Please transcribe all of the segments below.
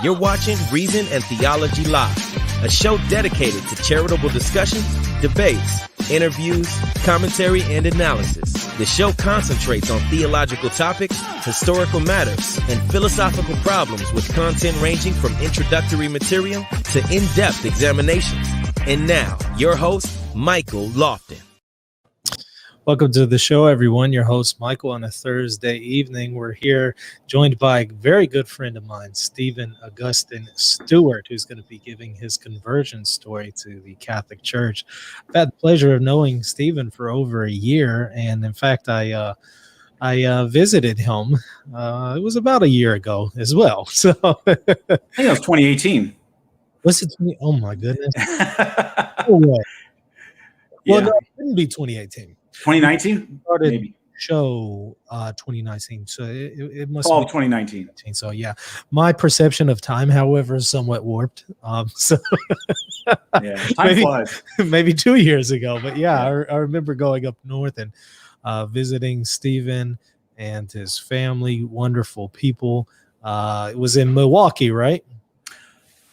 You're watching Reason and Theology Live, a show dedicated to charitable discussions, debates, interviews, commentary, and analysis. The show concentrates on theological topics, historical matters, and philosophical problems with content ranging from introductory material to in-depth examinations. And now, your host, Michael Lofton. Welcome to the show, everyone. Your host, Michael, on a Thursday evening. We're here joined by a very good friend of mine, Stephen Augustine Stuart, who's going to be giving his conversion story to the Catholic Church. I've had the pleasure of knowing Stephen for over a year, and in fact, I visited him. It was about a year ago as well. So I think it was 2018. Was it? Oh my goodness! No way. Yeah. Well, no, it didn't be 2018. 2019? Started Maybe. Show 2019, so it must Fall be of 2019. So yeah, my perception of time, however, is somewhat warped. So Yeah, time flies. Maybe 2 years ago, but yeah. I remember going up north and visiting Stephen and his family. Wonderful people. It was in Milwaukee, right?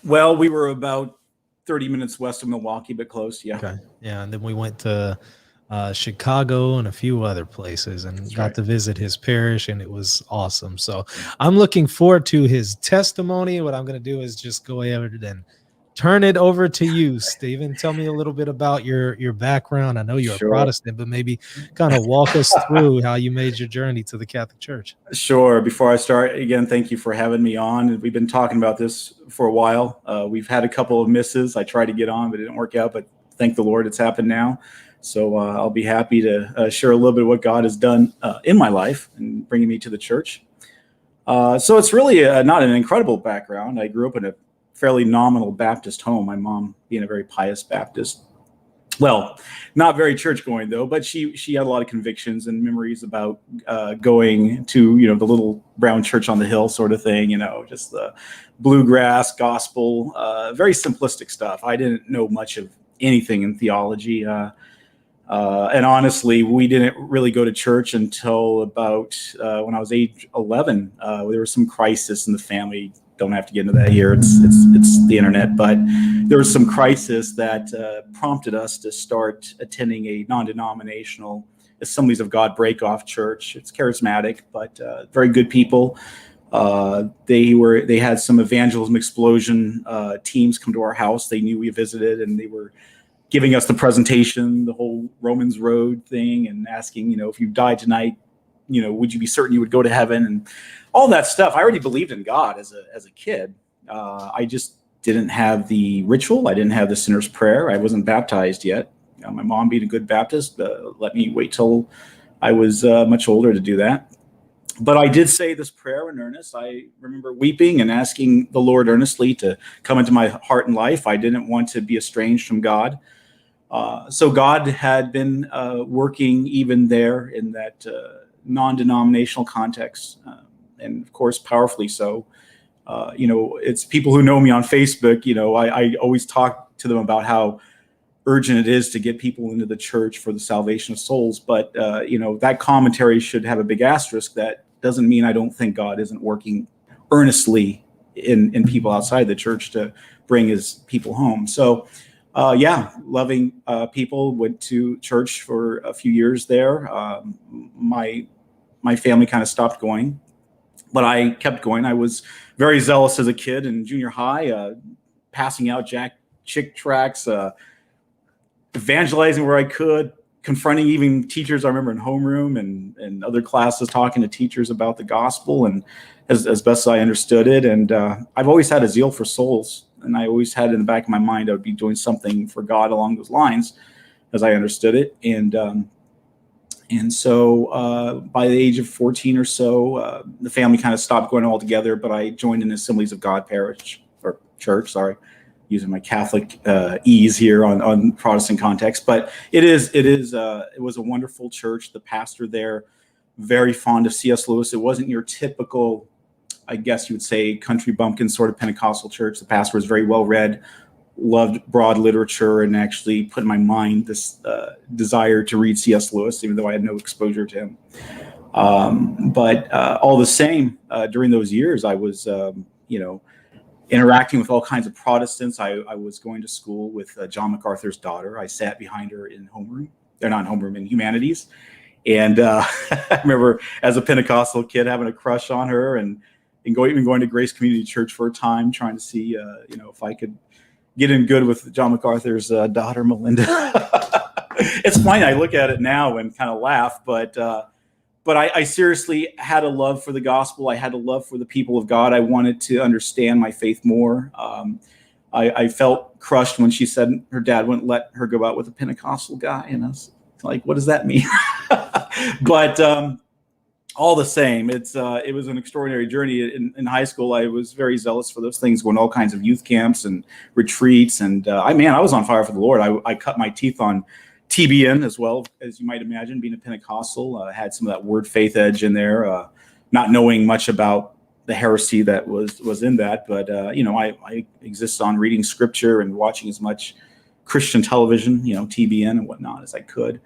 Well, we were about 30 minutes west of Milwaukee, but close. Yeah. Okay. Yeah, and then we went to Chicago and a few other places and got to visit his parish, and it was awesome. So I'm looking forward to his testimony. What I'm going to do is just go ahead and turn it over to you, Stephen. Tell me a little bit about your background. I know you're a Protestant, but maybe kind of walk us through how you made your journey to the Catholic Church. Sure. Before I start, again, thank you for having me on. We've been talking about this for a while. We've had a couple of misses. I tried to get on, but it didn't work out. But thank the Lord it's happened now. So I'll be happy to share a little bit of what God has done in my life and bringing me to the church. So it's really not an incredible background. I grew up in a fairly nominal Baptist home, my mom being a very pious Baptist. Well, not very church going though, but she had a lot of convictions and memories about going to, the little brown church on the hill sort of thing, just the bluegrass gospel, very simplistic stuff. I didn't know much of anything in theology. And honestly, we didn't really go to church until about when I was age 11. There was some crisis in the family. Don't have to get into that here. It's the internet. But there was some crisis that prompted us to start attending a non-denominational Assemblies of God break-off church. It's charismatic, but very good people. They had some evangelism explosion teams come to our house. They knew we visited, and they were giving us the presentation, the whole Romans Road thing, and asking, if you died tonight, would you be certain you would go to heaven, and all that stuff. I already believed in God as a kid. I just didn't have the ritual. I didn't have the sinner's prayer. I wasn't baptized yet. My mom, being a good Baptist, let me wait till I was much older to do that. But I did say this prayer in earnest. I remember weeping and asking the Lord earnestly to come into my heart and life. I didn't want to be estranged from God. So God had been working even there in that non-denominational context, and of course, powerfully so. It's people who know me on Facebook. I always talk to them about how urgent it is to get people into the church for the salvation of souls. But that commentary should have a big asterisk. That doesn't mean I don't think God isn't working earnestly in people outside the church to bring his people home. So. Loving people, went to church for a few years there. My family kind of stopped going, but I kept going. I was very zealous as a kid in junior high, passing out chick tracts, evangelizing where I could, confronting even teachers. I remember in homeroom and other classes, talking to teachers about the gospel and as best as I understood it. And I've always had a zeal for souls. And I always had in the back of my mind I would be doing something for God along those lines, as I understood it. And so by the age of 14 or so, the family kind of stopped going all together. But I joined an Assemblies of God parish or church. Sorry, using my Catholic ease here on Protestant context. But it was a wonderful church. The pastor there, very fond of C.S. Lewis. It wasn't your typical, I guess you would say, country bumpkin sort of Pentecostal church. The pastor was very well read, loved broad literature, and actually put in my mind this desire to read C.S. Lewis, even though I had no exposure to him. But all the same, during those years, I was, interacting with all kinds of Protestants. I was going to school with John MacArthur's daughter. I sat behind her in homeroom. They're not homeroom, in humanities. And I remember as a Pentecostal kid having a crush on her, and even going to Grace Community Church for a time, trying to see if I could get in good with John MacArthur's daughter, Melinda. It's funny. I look at it now and kind of laugh, but I seriously had a love for the gospel. I had a love for the people of God. I wanted to understand my faith more. I felt crushed when she said her dad wouldn't let her go out with a Pentecostal guy, and I was like, what does that mean? But all the same, it was an extraordinary journey. In high school, I was very zealous for those things, going to all kinds of youth camps and retreats. And I was on fire for the Lord. I cut my teeth on TBN as well, as you might imagine, being a Pentecostal. Had some of that word faith edge in there, not knowing much about the heresy that was in that. But, I exist on reading scripture and watching as much Christian television, TBN and whatnot, as I could.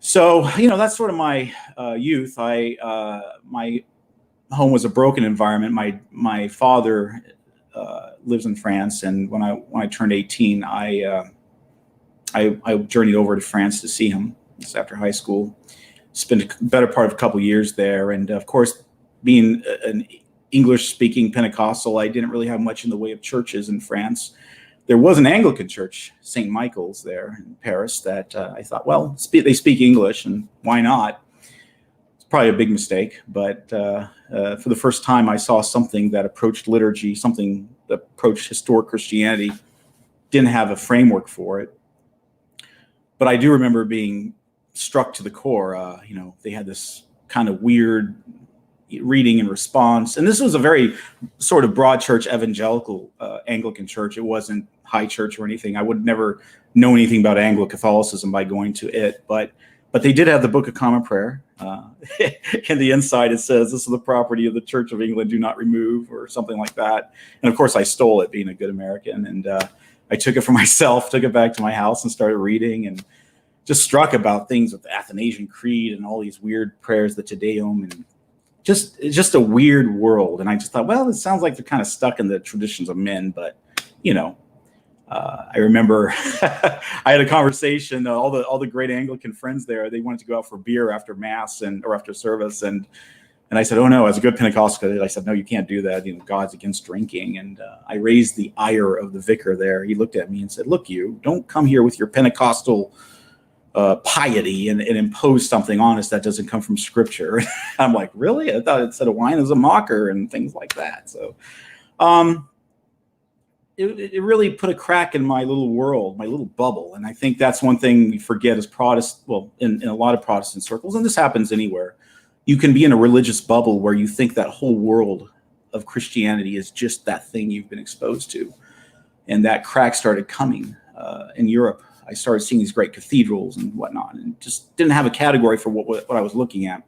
So, that's sort of my youth. My home was a broken environment. My father lives in France, and when I turned 18, I journeyed over to France to see him. Just after high school, spent a better part of a couple years there, and of course, being an English-speaking Pentecostal, I didn't really have much in the way of churches in France. There was an Anglican church, St. Michael's, there in Paris, that I thought, well, they speak English, and why not? It's probably a big mistake, but for the first time, I saw something that approached liturgy, something that approached historic Christianity, didn't have a framework for it. But I do remember being struck to the core. They had this kind of weird reading and response. And this was a very sort of broad church, evangelical Anglican church. It wasn't high church or anything. I would never know anything about Anglo-Catholicism by going to it. But they did have the Book of Common Prayer. In the inside, it says, "This is the property of the Church of England, do not remove," or something like that. And of course, I stole it, being a good American. And I took it for myself, took it back to my house and started reading, and just struck about things with the Athanasian Creed and all these weird prayers, the Te Deum, and just a weird world. And I just thought, well, it sounds like they're kind of stuck in the traditions of men, but I remember I had a conversation, all the great Anglican friends there, they wanted to go out for beer after mass or after service. And I said, oh no, as a good Pentecostal, I said, no, you can't do that. God's against drinking. And I raised the ire of the vicar there. He looked at me and said, look, you don't come here with your Pentecostal piety and impose something on us that doesn't come from scripture. I'm like, really? I thought it said a wine is a mocker and things like that. So it really put a crack in my little world, my little bubble. And I think that's one thing we forget as Protestant, well, in a lot of Protestant circles, and this happens anywhere. You can be in a religious bubble where you think that whole world of Christianity is just that thing you've been exposed to. And that crack started coming in Europe. I started seeing these great cathedrals and whatnot, and just didn't have a category for what I was looking at.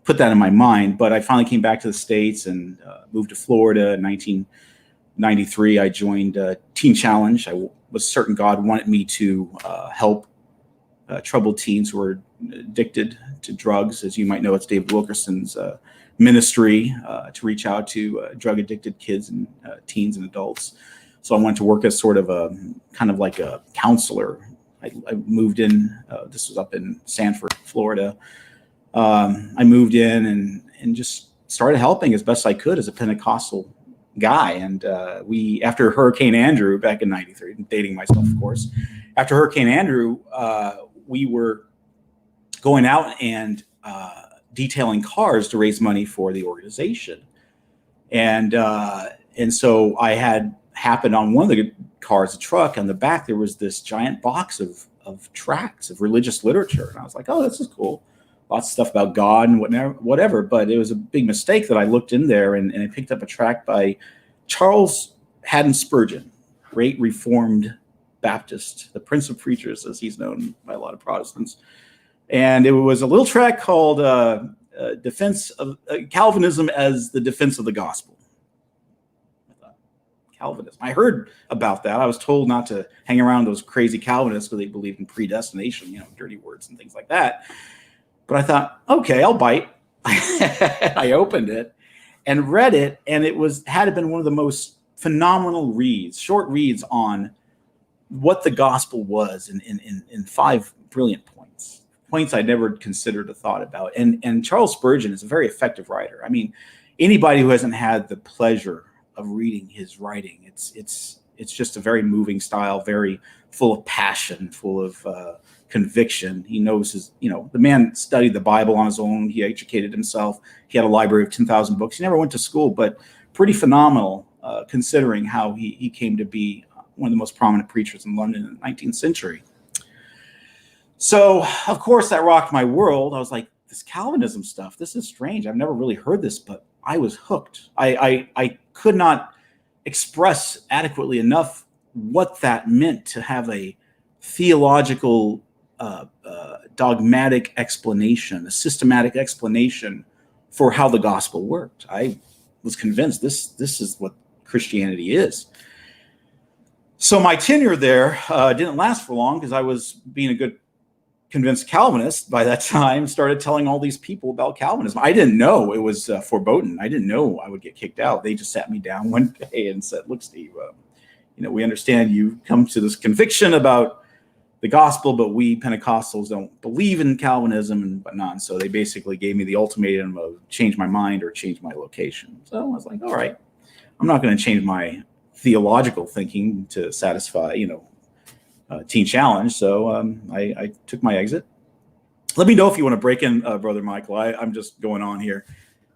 Put that in my mind, but I finally came back to the States and moved to Florida in 1993. I joined Teen Challenge. I was certain God wanted me to help troubled teens who were addicted to drugs. As you might know, it's David Wilkerson's ministry to reach out to drug-addicted kids and teens and adults. So I went to work as sort of a kind of like a counselor. I moved in. This was up in Sanford, Florida. I moved in and just started helping as best I could as a Pentecostal guy. And we, after Hurricane Andrew back in '93, dating myself, of course, after Hurricane Andrew, we were going out and detailing cars to raise money for the organization. And so I had happened on one of the cars, a truck, on the back, there was this giant box of tracts of religious literature. And I was like, oh, this is cool. Lots of stuff about God and whatever. But it was a big mistake that I looked in there and I picked up a tract by Charles Haddon Spurgeon, great Reformed Baptist, the Prince of Preachers, as he's known by a lot of Protestants. And it was a little tract called Defense of Calvinism as the Defense of the Gospel. Calvinism. I heard about that. I was told not to hang around those crazy Calvinists because they believed in predestination, dirty words and things like that. But I thought, okay, I'll bite. I opened it and read it, and it had been one of the most phenomenal reads, short reads on what the gospel was in 5 brilliant points I never considered or thought about. And Charles Spurgeon is a very effective writer. I mean, anybody who hasn't had the pleasure of reading his writing, it's just a very moving style, very full of passion, full of conviction. He knows the man studied the Bible on his own. He educated himself. He had a library of 10,000 books. He never went to school, but pretty phenomenal considering how he came to be one of the most prominent preachers in London in the 19th century. So, of course, that rocked my world. I was like, this Calvinism stuff, this is strange. I've never really heard this, but I was hooked. I could not express adequately enough what that meant to have a theological, dogmatic explanation, a systematic explanation for how the gospel worked. I was convinced this is what Christianity is. So my tenure there didn't last for long because I was being a good convinced Calvinist by that time, started telling all these people about Calvinism. I didn't know it was foreboding. I didn't know I would get kicked out. They just sat me down one day and said, look, Steve, we understand you come to this conviction about the gospel, but we Pentecostals don't believe in Calvinism and whatnot. And so they basically gave me the ultimatum of change my mind or change my location. So I was like, all right, I'm not going to change my theological thinking to satisfy, Teen Challenge. So I took my exit. Let me know if you want to break in, Brother Michael. I'm just going on here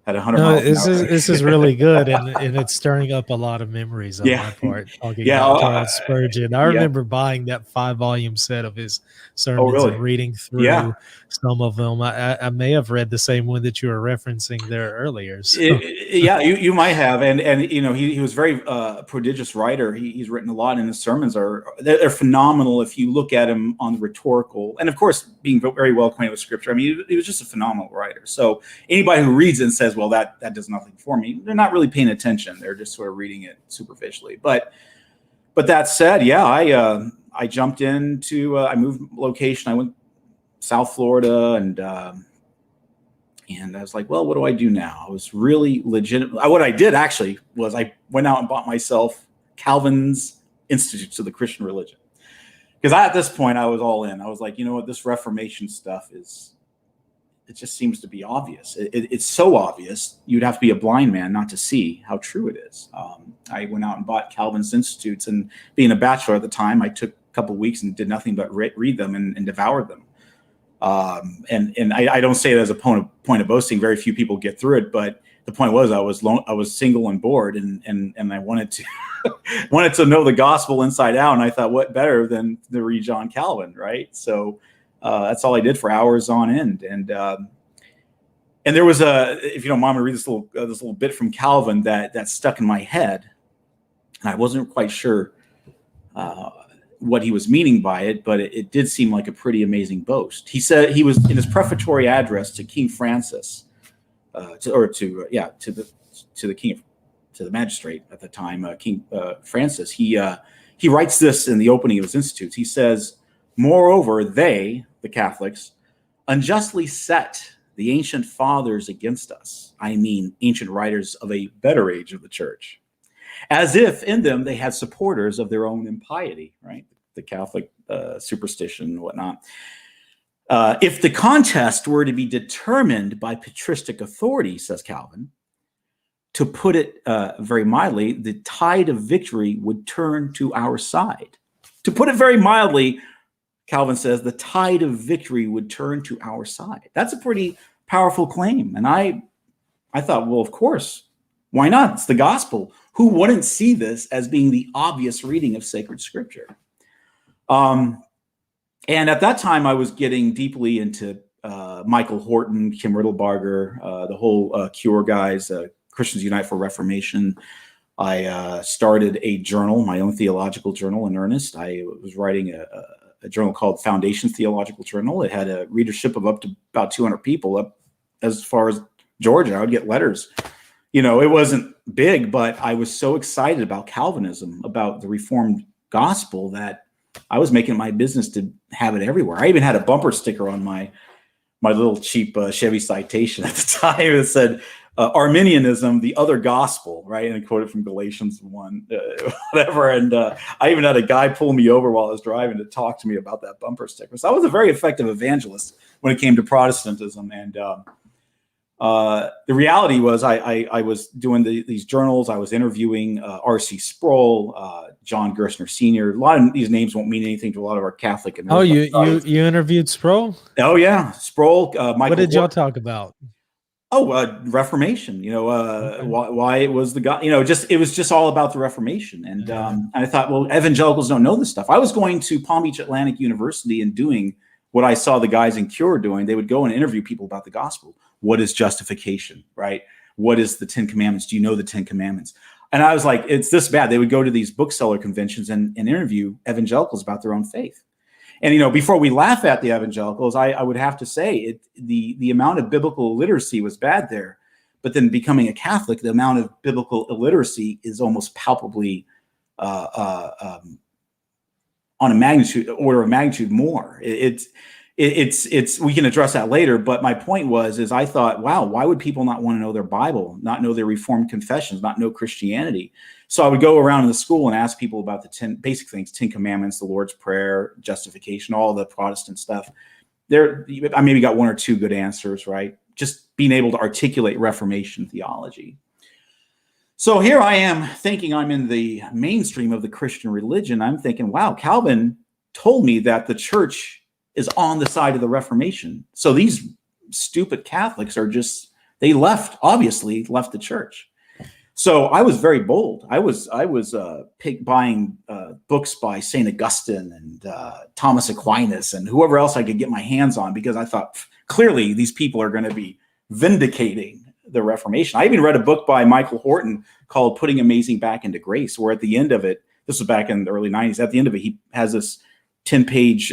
at 100 miles an hour. This is really good, and it's stirring up a lot of memories on my part. Talking about Charles Spurgeon. I remember buying that 5-volume set of his sermons and reading through some of them. I may have read the same one that you were referencing there earlier. So. You might have, and he was a very prodigious writer. He's written a lot, and his sermons they're phenomenal if you look at him on the rhetorical, and of course being very well acquainted with Scripture. I mean, he was just a phenomenal writer. So anybody who reads it and says, "Well, that does nothing for me," they're not really paying attention. They're just sort of reading it superficially. But that said, I jumped into I moved location. I went South Florida, and I was like, well, what do I do now? I was really legitimate. What I did actually was I went out and bought myself Calvin's Institutes of the Christian Religion. Because at this point, I was all in. I was like, you know what, this Reformation stuff it just seems to be obvious. It's so obvious, you'd have to be a blind man not to see how true it is. I went out and bought Calvin's Institutes, and being a bachelor at the time, I took a couple of weeks and did nothing but read them and devoured them. And I don't say it as a point of boasting. Very few people get through it, but the point was I was single and bored, and I wanted to wanted to know the gospel inside out. And I thought, what better than to read John Calvin, right? So that's all I did for hours on end. And there was if you don't mind me read this little bit from Calvin that stuck in my head, and I wasn't quite sure what he was meaning by it, but it did seem like a pretty amazing boast. He said he was in his prefatory address to King Francis, to the magistrate at the time, King Francis. He writes this in the opening of his Institutes. He says, "Moreover, they, the Catholics, unjustly set the ancient fathers against us. I mean, ancient writers of a better age of the church, as if in them they had supporters of their own impiety," right? The Catholic superstition and whatnot. If the contest were to be determined by patristic authority, says Calvin, to put it very mildly, the tide of victory would turn to our side. To put it very mildly, Calvin says the tide of victory would turn to our side. That's a pretty powerful claim. And I thought, well, of course, why not? It's the gospel. Who wouldn't see this as being the obvious reading of sacred Scripture? And at that time, I was getting deeply into Michael Horton, Kim Riddlebarger, the whole Cure guys, Christians Unite for Reformation. I started a journal, my own theological journal in earnest. I was writing a journal called Foundations Theological Journal. It had a readership of up to about 200 people up as far as Georgia. I would get letters. It wasn't big, but I was so excited about Calvinism, about the Reformed gospel, that I was making it my business to have it everywhere. I even had a bumper sticker on my little cheap Chevy Citation at the time that said, Arminianism, the other gospel, right? And I quoted from Galatians 1, whatever. And I even had a guy pull me over while I was driving to talk to me about that bumper sticker. So I was a very effective evangelist when it came to Protestantism. And the reality was I was doing these journals. I was interviewing R.C. Sproul, John Gerstner Sr. A lot of these names won't mean anything to a lot of our Catholic and you interviewed Sproul? Oh, yeah. Sproul. Michael. What did y'all talk about? Reformation, Okay. why it was the God, it was just all about the Reformation. And I thought, well, evangelicals don't know this stuff. I was going to Palm Beach Atlantic University and doing what I saw the guys in Cure doing. They would go and interview people about the gospel. What is justification, right? What is the 10 Commandments? Do you know the 10 Commandments? And I was like, it's this bad. They would go to these bookseller conventions and interview evangelicals about their own faith. And, before we laugh at the evangelicals, I would have to say the amount of biblical illiteracy was bad there. But then becoming a Catholic, the amount of biblical illiteracy is almost palpably on a order of magnitude more. It's we can address that later. But my point is I thought, wow, why would people not want to know their Bible, not know their Reformed confessions, not know Christianity? So I would go around in the school and ask people about the 10 basic things, 10 Commandments, the Lord's Prayer, justification, all the Protestant stuff. I maybe got one or two good answers, right? Just being able to articulate Reformation theology. So here I am thinking I'm in the mainstream of the Christian religion. I'm thinking, wow, Calvin told me that the church is on the side of the Reformation. So these stupid Catholics they obviously left the church. So I was very bold. I was buying books by St. Augustine and Thomas Aquinas and whoever else I could get my hands on, because I thought clearly these people are going to be vindicating the Reformation. I even read a book by Michael Horton called Putting Amazing Back into Grace, where at the end of it, this was back in the early 90s, at the end of it, he has this 10-page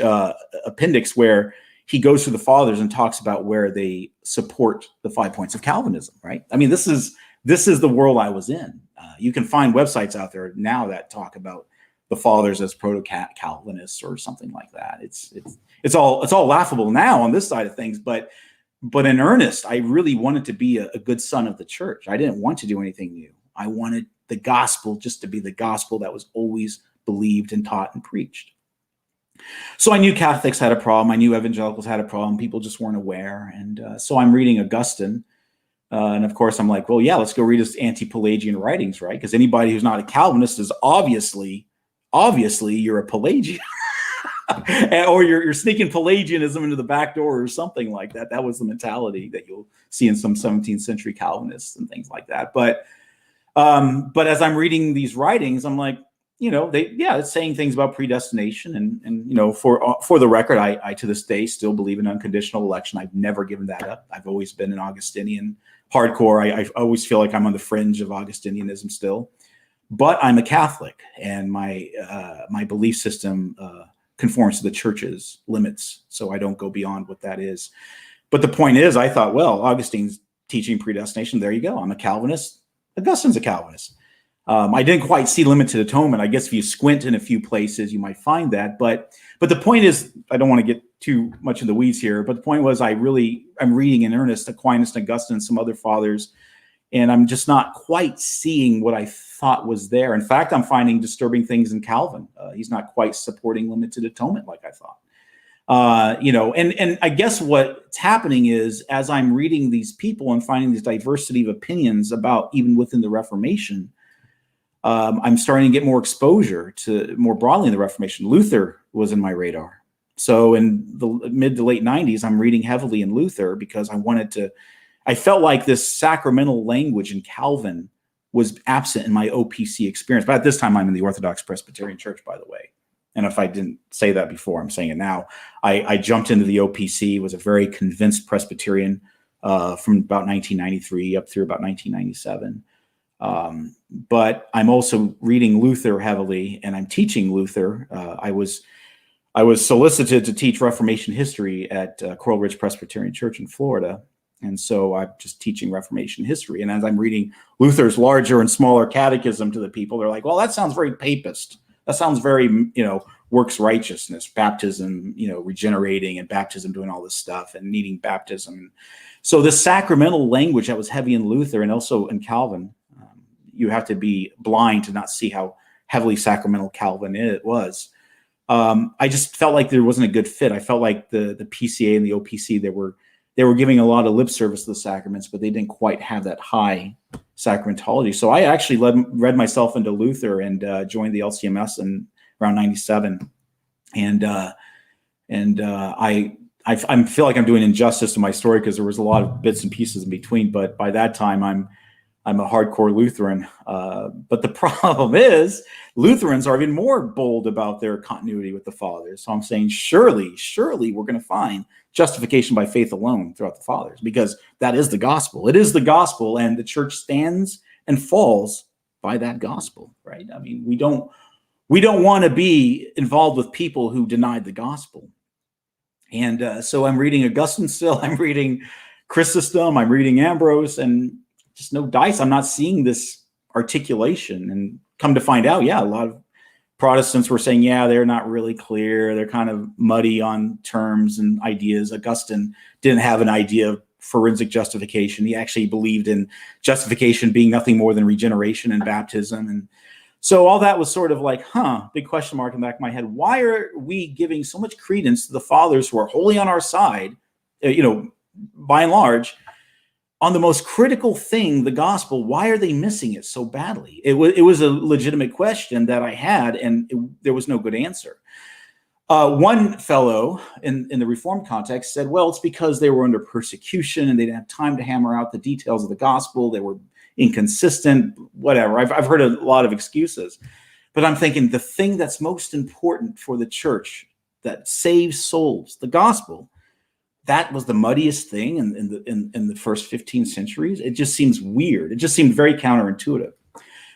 appendix where he goes through the fathers and talks about where they support the 5 points of Calvinism, right? I mean, this is the world I was in. You can find websites out there now that talk about the fathers as proto-Calvinists or something like that. It's all laughable now on this side of things, but in earnest, I really wanted to be a good son of the church. I didn't want to do anything new. I wanted the gospel just to be the gospel that was always believed and taught and preached. So I knew Catholics had a problem. I knew evangelicals had a problem. People just weren't aware. And so I'm reading Augustine. And of course, I'm like, well, yeah, let's go read his anti-Pelagian writings, right? Because anybody who's not a Calvinist is obviously you're a Pelagian. Or you're sneaking Pelagianism into the back door or something like that. That was the mentality that you'll see in some 17th century Calvinists and things like that. But as I'm reading these writings, I'm like, it's saying things about predestination. And for the record, I to this day still believe in unconditional election. I've never given that up. I've always been an Augustinian hardcore. I always feel like I'm on the fringe of Augustinianism still. But I'm a Catholic, and my belief system conforms to the church's limits, so I don't go beyond what that is. But the point is, I thought, well, Augustine's teaching predestination. There you go. I'm a Calvinist. Augustine's a Calvinist. I didn't quite see limited atonement. I guess if you squint in a few places, you might find that. But the point is, I don't want to get too much in the weeds here, but the point was I'm reading in earnest Aquinas and Augustine and some other fathers, and I'm just not quite seeing what I thought was there. In fact, I'm finding disturbing things in Calvin. He's not quite supporting limited atonement like I thought. And I guess what's happening is, as I'm reading these people and finding this diversity of opinions about even within the Reformation, I'm starting to get more exposure to more broadly in the Reformation. Luther was in my radar. So in the mid to late 90s, I'm reading heavily in Luther because I felt like this sacramental language in Calvin was absent in my OPC experience. But at this time, I'm in the Orthodox Presbyterian Church, by the way. And if I didn't say that before, I'm saying it now. I jumped into the OPC, was a very convinced Presbyterian from about 1993 up through about 1997. But I'm also reading Luther heavily, and I'm teaching Luther. I was solicited to teach Reformation history at Coral Ridge Presbyterian Church in Florida. And so I'm just teaching Reformation history. And as I'm reading Luther's larger and smaller catechism to the people, they're like, well, that sounds very papist. That sounds very, works righteousness, baptism, regenerating, and baptism doing all this stuff and needing baptism. So the sacramental language that was heavy in Luther and also in Calvin, you have to be blind to not see how heavily sacramental Calvin it was. I just felt like there wasn't a good fit. I felt like the PCA and the OPC, they were giving a lot of lip service to the sacraments, but they didn't quite have that high sacramentology. So I actually read myself into Luther and joined the LCMS in around 97. And I feel like I'm doing injustice to my story because there was a lot of bits and pieces in between. But by that time, I'm a hardcore Lutheran. But the problem is Lutherans are even more bold about their continuity with the Fathers. So I'm saying, surely we're going to find justification by faith alone throughout the Fathers, because that is the gospel. It is the gospel, and the church stands and falls by that gospel, right? I mean, we don't want to be involved with people who denied the gospel. And so I'm reading Augustine still, I'm reading Chrysostom, I'm reading Ambrose, and just no dice. I'm not seeing this articulation. And come to find out, a lot of Protestants were saying, they're not really clear. They're kind of muddy on terms and ideas. Augustine didn't have an idea of forensic justification. He actually believed in justification being nothing more than regeneration and baptism. And so all that was sort of like, big question mark in the back of my head. Why are we giving so much credence to the Fathers who are wholly on our side, by and large, on the most critical thing, the gospel? Why are they missing it so badly? It was a legitimate question that I had, and there was no good answer. One fellow in the Reformed context said, well, it's because they were under persecution and they didn't have time to hammer out the details of the gospel. They were inconsistent, whatever. I've heard a lot of excuses. But I'm thinking the thing that's most important for the church that saves souls, the gospel, that was the muddiest thing in the first 15 centuries. It just seems weird. It just seemed very counterintuitive.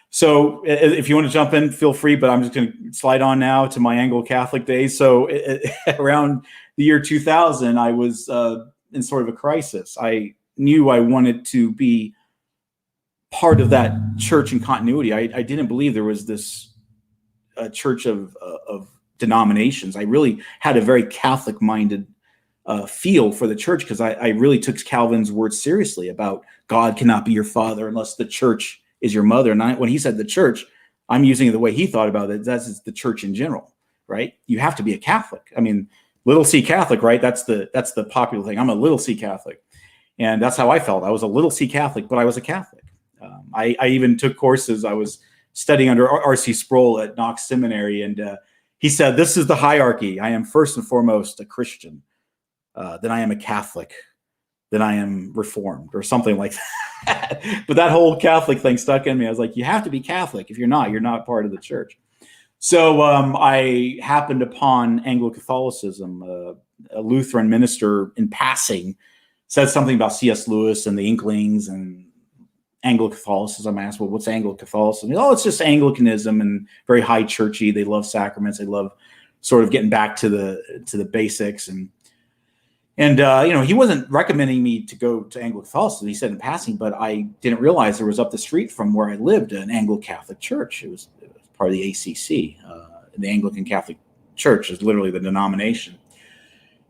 So if you want to jump in, feel free, but I'm just going to slide on now to my Anglo-Catholic days. So around the year 2000, I was in sort of a crisis. I knew I wanted to be part of that church in continuity. I didn't believe there was this church of denominations. I really had a very Catholic-minded feel for the church, because I really took Calvin's words seriously about God cannot be your father unless the church is your mother. And when he said the church, I'm using it the way he thought about it. That's the church in general, right? You have to be a Catholic. I mean, little c Catholic, right? That's the popular thing. I'm a little c Catholic. And that's how I felt. I was a little c Catholic, but I was a Catholic. I even took courses. I was studying under R.C. Sproul at Knox Seminary, and he said, this is the hierarchy. I am first and foremost a Christian. Then I am a Catholic, then I am Reformed, or something like that. But that whole Catholic thing stuck in me. I was like, you have to be Catholic. If you're not part of the church. So I happened upon Anglo-Catholicism. A Lutheran minister in passing said something about C.S. Lewis and the Inklings and Anglo-Catholicism. I asked, well, what's Anglo-Catholicism? Oh, it's just Anglicanism and very high churchy. They love sacraments. They love sort of getting back to the basics. And he wasn't recommending me to go to Anglo-Catholicism. He said in passing, but I didn't realize there was up the street from where I lived an Anglo-Catholic church. It was part of the ACC. The Anglican Catholic Church is literally the denomination.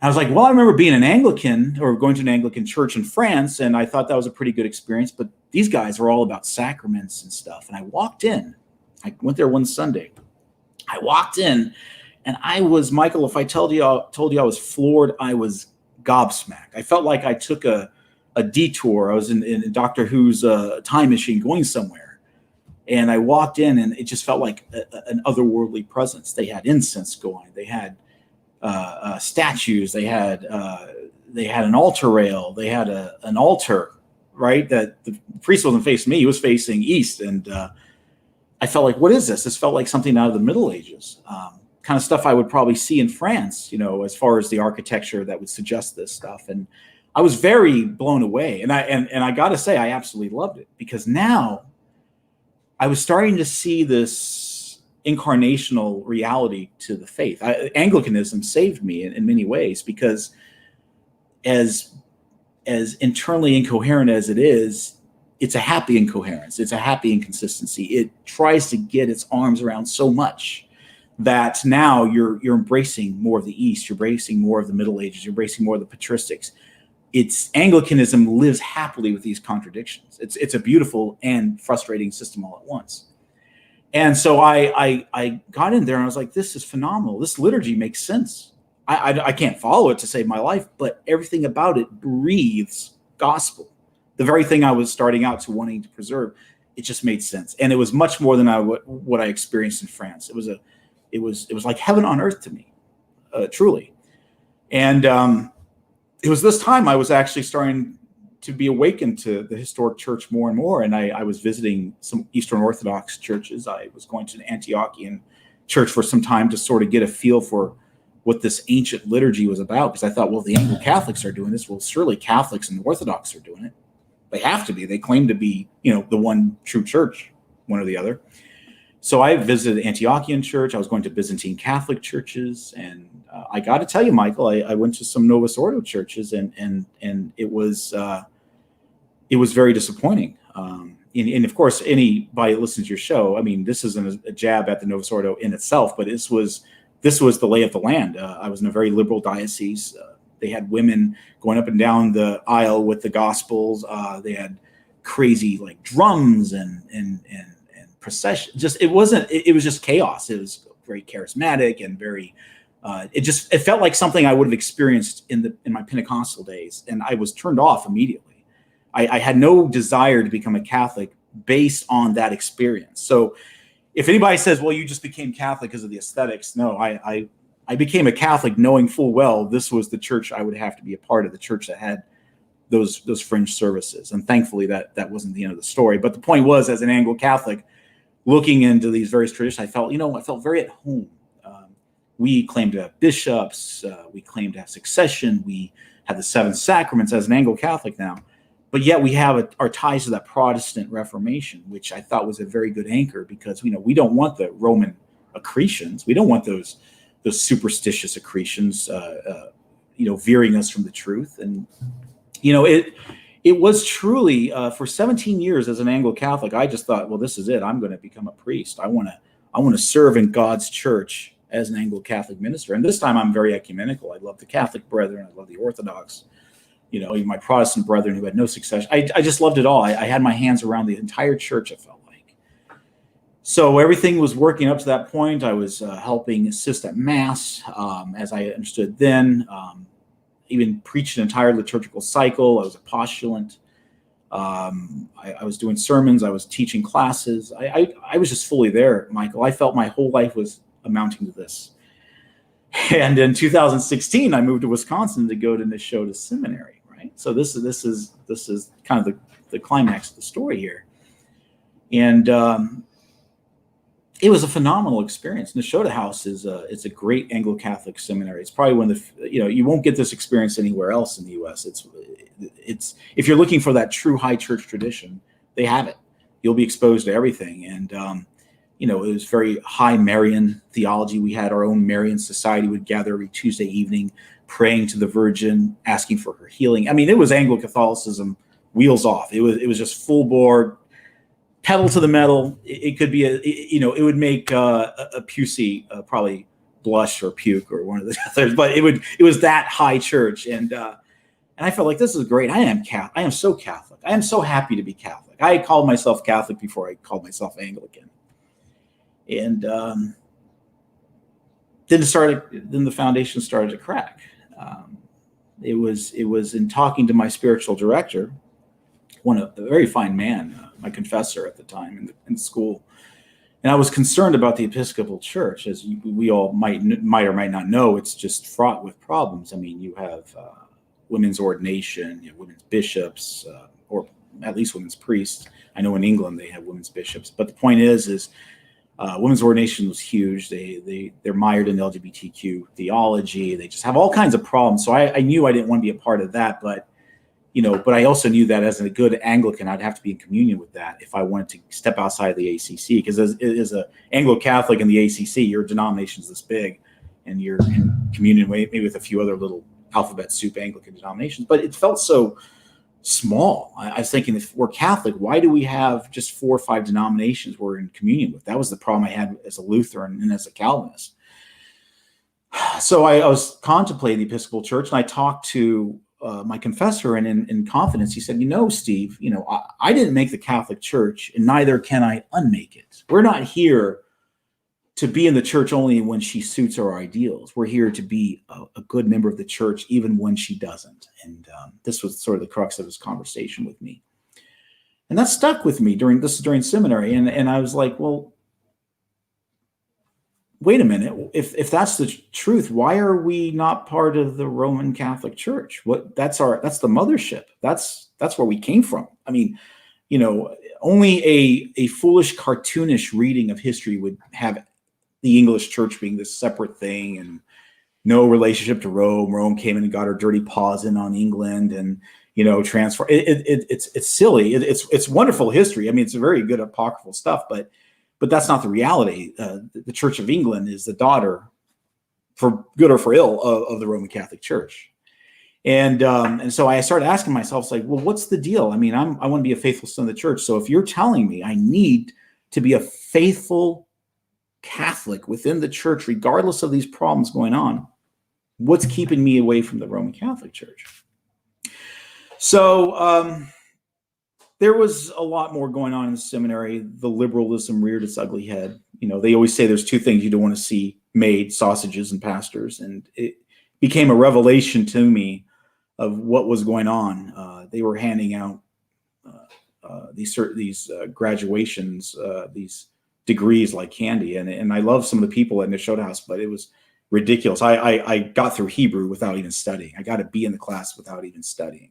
I was like, well, I remember being an Anglican or going to an Anglican church in France, and I thought that was a pretty good experience. But these guys were all about sacraments and stuff. And I walked in. I went there one Sunday. I walked in, and I was, Michael, if I told you I was floored, I was gobsmacked. I felt like I took a detour. I was in Doctor Who's time machine going somewhere. And I walked in, and it just felt like an otherworldly presence. They had incense going. They had statues. They had an altar rail. They had an altar, right? That the priest wasn't facing me. He was facing east. And I felt like, what is this? This felt like something out of the Middle Ages. Kind of stuff I would probably see in France, as far as the architecture that would suggest this stuff. And I was very blown away. And I got to say, I absolutely loved it, because now I was starting to see this incarnational reality to the faith. Anglicanism saved me in many ways, because as internally incoherent as it is, it's a happy incoherence. It's a happy inconsistency. It tries to get its arms around so much that now you're embracing more of the East, you're embracing more of the Middle Ages, you're embracing more of the patristics. it's Anglicanism lives happily with these contradictions. It's a beautiful and frustrating system all at once. And so I got in there and I was like, this is phenomenal. This liturgy makes sense. I can't follow it to save my life, but everything about it breathes gospel. The very thing I was starting out to wanting to preserve, it just made sense. And it was much more than what I experienced in France. It was like heaven on earth to me, truly. And it was this time I was actually starting to be awakened to the historic church more and more. And I was visiting some Eastern Orthodox churches. I was going to an Antiochian church for some time to sort of get a feel for what this ancient liturgy was about. Because I thought, well, the Anglo-Catholics are doing this. Well, surely Catholics and the Orthodox are doing it. They have to be. They claim to be, the one true church, one or the other. So I visited Antiochian church. I was going to Byzantine Catholic churches, and I got to tell you, Michael, I went to some Novus Ordo churches, and it was very disappointing. And of course, anybody that listens to your show, I mean, this isn't a jab at the Novus Ordo in itself, but this was the lay of the land. I was in a very liberal diocese. They had women going up and down the aisle with the Gospels. They had crazy like drums and procession. It was just chaos. It was very charismatic and very. It felt like something I would have experienced in my Pentecostal days, and I was turned off immediately. I had no desire to become a Catholic based on that experience. So, if anybody says, "Well, you just became Catholic because of the aesthetics," no, I became a Catholic knowing full well this was the church I would have to be a part of, the church that had those fringe services. And thankfully that wasn't the end of the story. But the point was, as an Anglo-Catholic, looking into these various traditions, I felt very at home. We claim to have bishops. We claim to have succession. We have the 7 sacraments as an Anglo-Catholic now. But yet we have our ties to that Protestant Reformation, which I thought was a very good anchor, because we don't want the Roman accretions. We don't want those superstitious accretions, veering us from the truth. And, it was truly for 17 years as an Anglo-Catholic, I just thought, well, this is it. I'm going to become a priest. I want to serve in God's church as an Anglo-Catholic minister. And this time I'm very ecumenical. I love the Catholic brethren. I love the Orthodox, even my Protestant brethren who had no succession. I just loved it all. I had my hands around the entire church, it felt like. So everything was working up to that point. I was helping assist at Mass, as I understood then, even preached an entire liturgical cycle. I was a postulant. I was doing sermons. I was teaching classes. I was just fully there, Michael. I felt my whole life was amounting to this. And in 2016, I moved to Wisconsin to go to Neshota Seminary, right? So this is kind of the climax of the story here. And it was a phenomenal experience. Neshota House it's a great Anglo-Catholic seminary. It's probably one of the, you won't get this experience anywhere else in the U.S. It's if you're looking for that true high church tradition, they have it. You'll be exposed to everything. And, it was very high Marian theology. We had our own Marian society. We'd gather every Tuesday evening, praying to the Virgin, asking for her healing. I mean, it was Anglo-Catholicism wheels off. It was just full bore, pedal to the metal. It could be it would make a Pusey probably blush or puke or one of the others, but it was that high church. And I felt like this is great. I am Catholic. I am so Catholic. I am so happy to be Catholic. I called myself Catholic before I called myself Anglican. And then the foundation started to crack. It was in talking to my spiritual director, a very fine man, my confessor at the time in school, and I was concerned about the Episcopal Church, as we all might or might not know. It's just fraught with problems. I mean, you have women's ordination, you have women's bishops, or at least women's priests. I know in England they have women's bishops, but the point is women's ordination was huge. They're mired in LGBTQ theology. They just have all kinds of problems. So I knew I didn't want to be a part of that, but I also knew that as a good Anglican, I'd have to be in communion with that if I wanted to step outside of the ACC. Because as an Anglo-Catholic in the ACC, your denomination's this big, and you're in communion maybe with a few other little alphabet soup Anglican denominations. But it felt so small. I was thinking, if we're Catholic, why do we have just 4 or 5 denominations we're in communion with? That was the problem I had as a Lutheran and as a Calvinist. So I was contemplating the Episcopal Church, and I talked to my confessor, and in confidence, he said, Steve, I didn't make the Catholic Church, and neither can I unmake it. We're not here to be in the church only when she suits our ideals. We're here to be a good member of the church, even when she doesn't. And this was sort of the crux of his conversation with me. And that stuck with me during seminary. And I was like, well, wait a minute. If that's the truth, why are we not part of the Roman Catholic Church? That's the mothership. That's where we came from. I mean, only a foolish, cartoonish reading of history would have the English church being this separate thing and no relationship to Rome. Rome came in and got her dirty paws in on England and, transfer. It's silly. It's wonderful history. I mean, it's a very good apocryphal stuff, but that's not the reality. The Church of England is the daughter, for good or for ill, of the Roman Catholic Church. And so I started asking myself, like, well, what's the deal? I mean, I want to be a faithful son of the church. So if you're telling me I need to be a faithful Catholic within the church, regardless of these problems going on, what's keeping me away from the Roman Catholic Church? So there was a lot more going on in the seminary. The liberalism reared its ugly head. They always say there's two things you don't want to see made: sausages and pastors. And it became a revelation to me of what was going on. They were handing out these graduations, these degrees like candy. And I love some of the people at Nashotah House, but it was ridiculous. I got through Hebrew without even studying. I got to be in the class without even studying.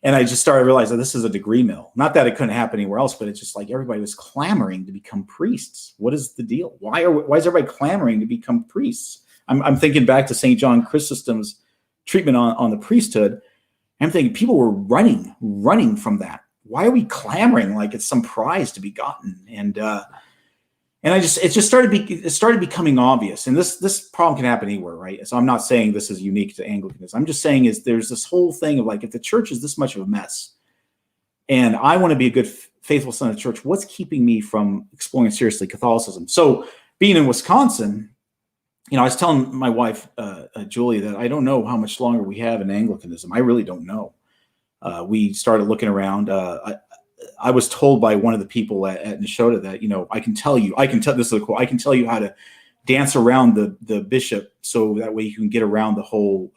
And I just started realizing this is a degree mill. Not that it couldn't happen anywhere else, but it's just like everybody was clamoring to become priests. What is the deal? Why is everybody clamoring to become priests? I'm thinking back to St. John Chrysostom's treatment on the priesthood. I'm thinking people were running from that. Why are we clamoring like it's some prize to be gotten? And it started becoming obvious. And this problem can happen anywhere, right? So I'm not saying this is unique to Anglicanism. I'm just saying there's this whole thing of like, if the church is this much of a mess, and I want to be a good, faithful son of the church, what's keeping me from exploring seriously Catholicism? So being in Wisconsin, I was telling my wife, Julie, that I don't know how much longer we have in Anglicanism. I really don't know. We started looking around. I was told by one of the people at Nashotah that, I can tell you how to dance around the bishop so that way you can get around the whole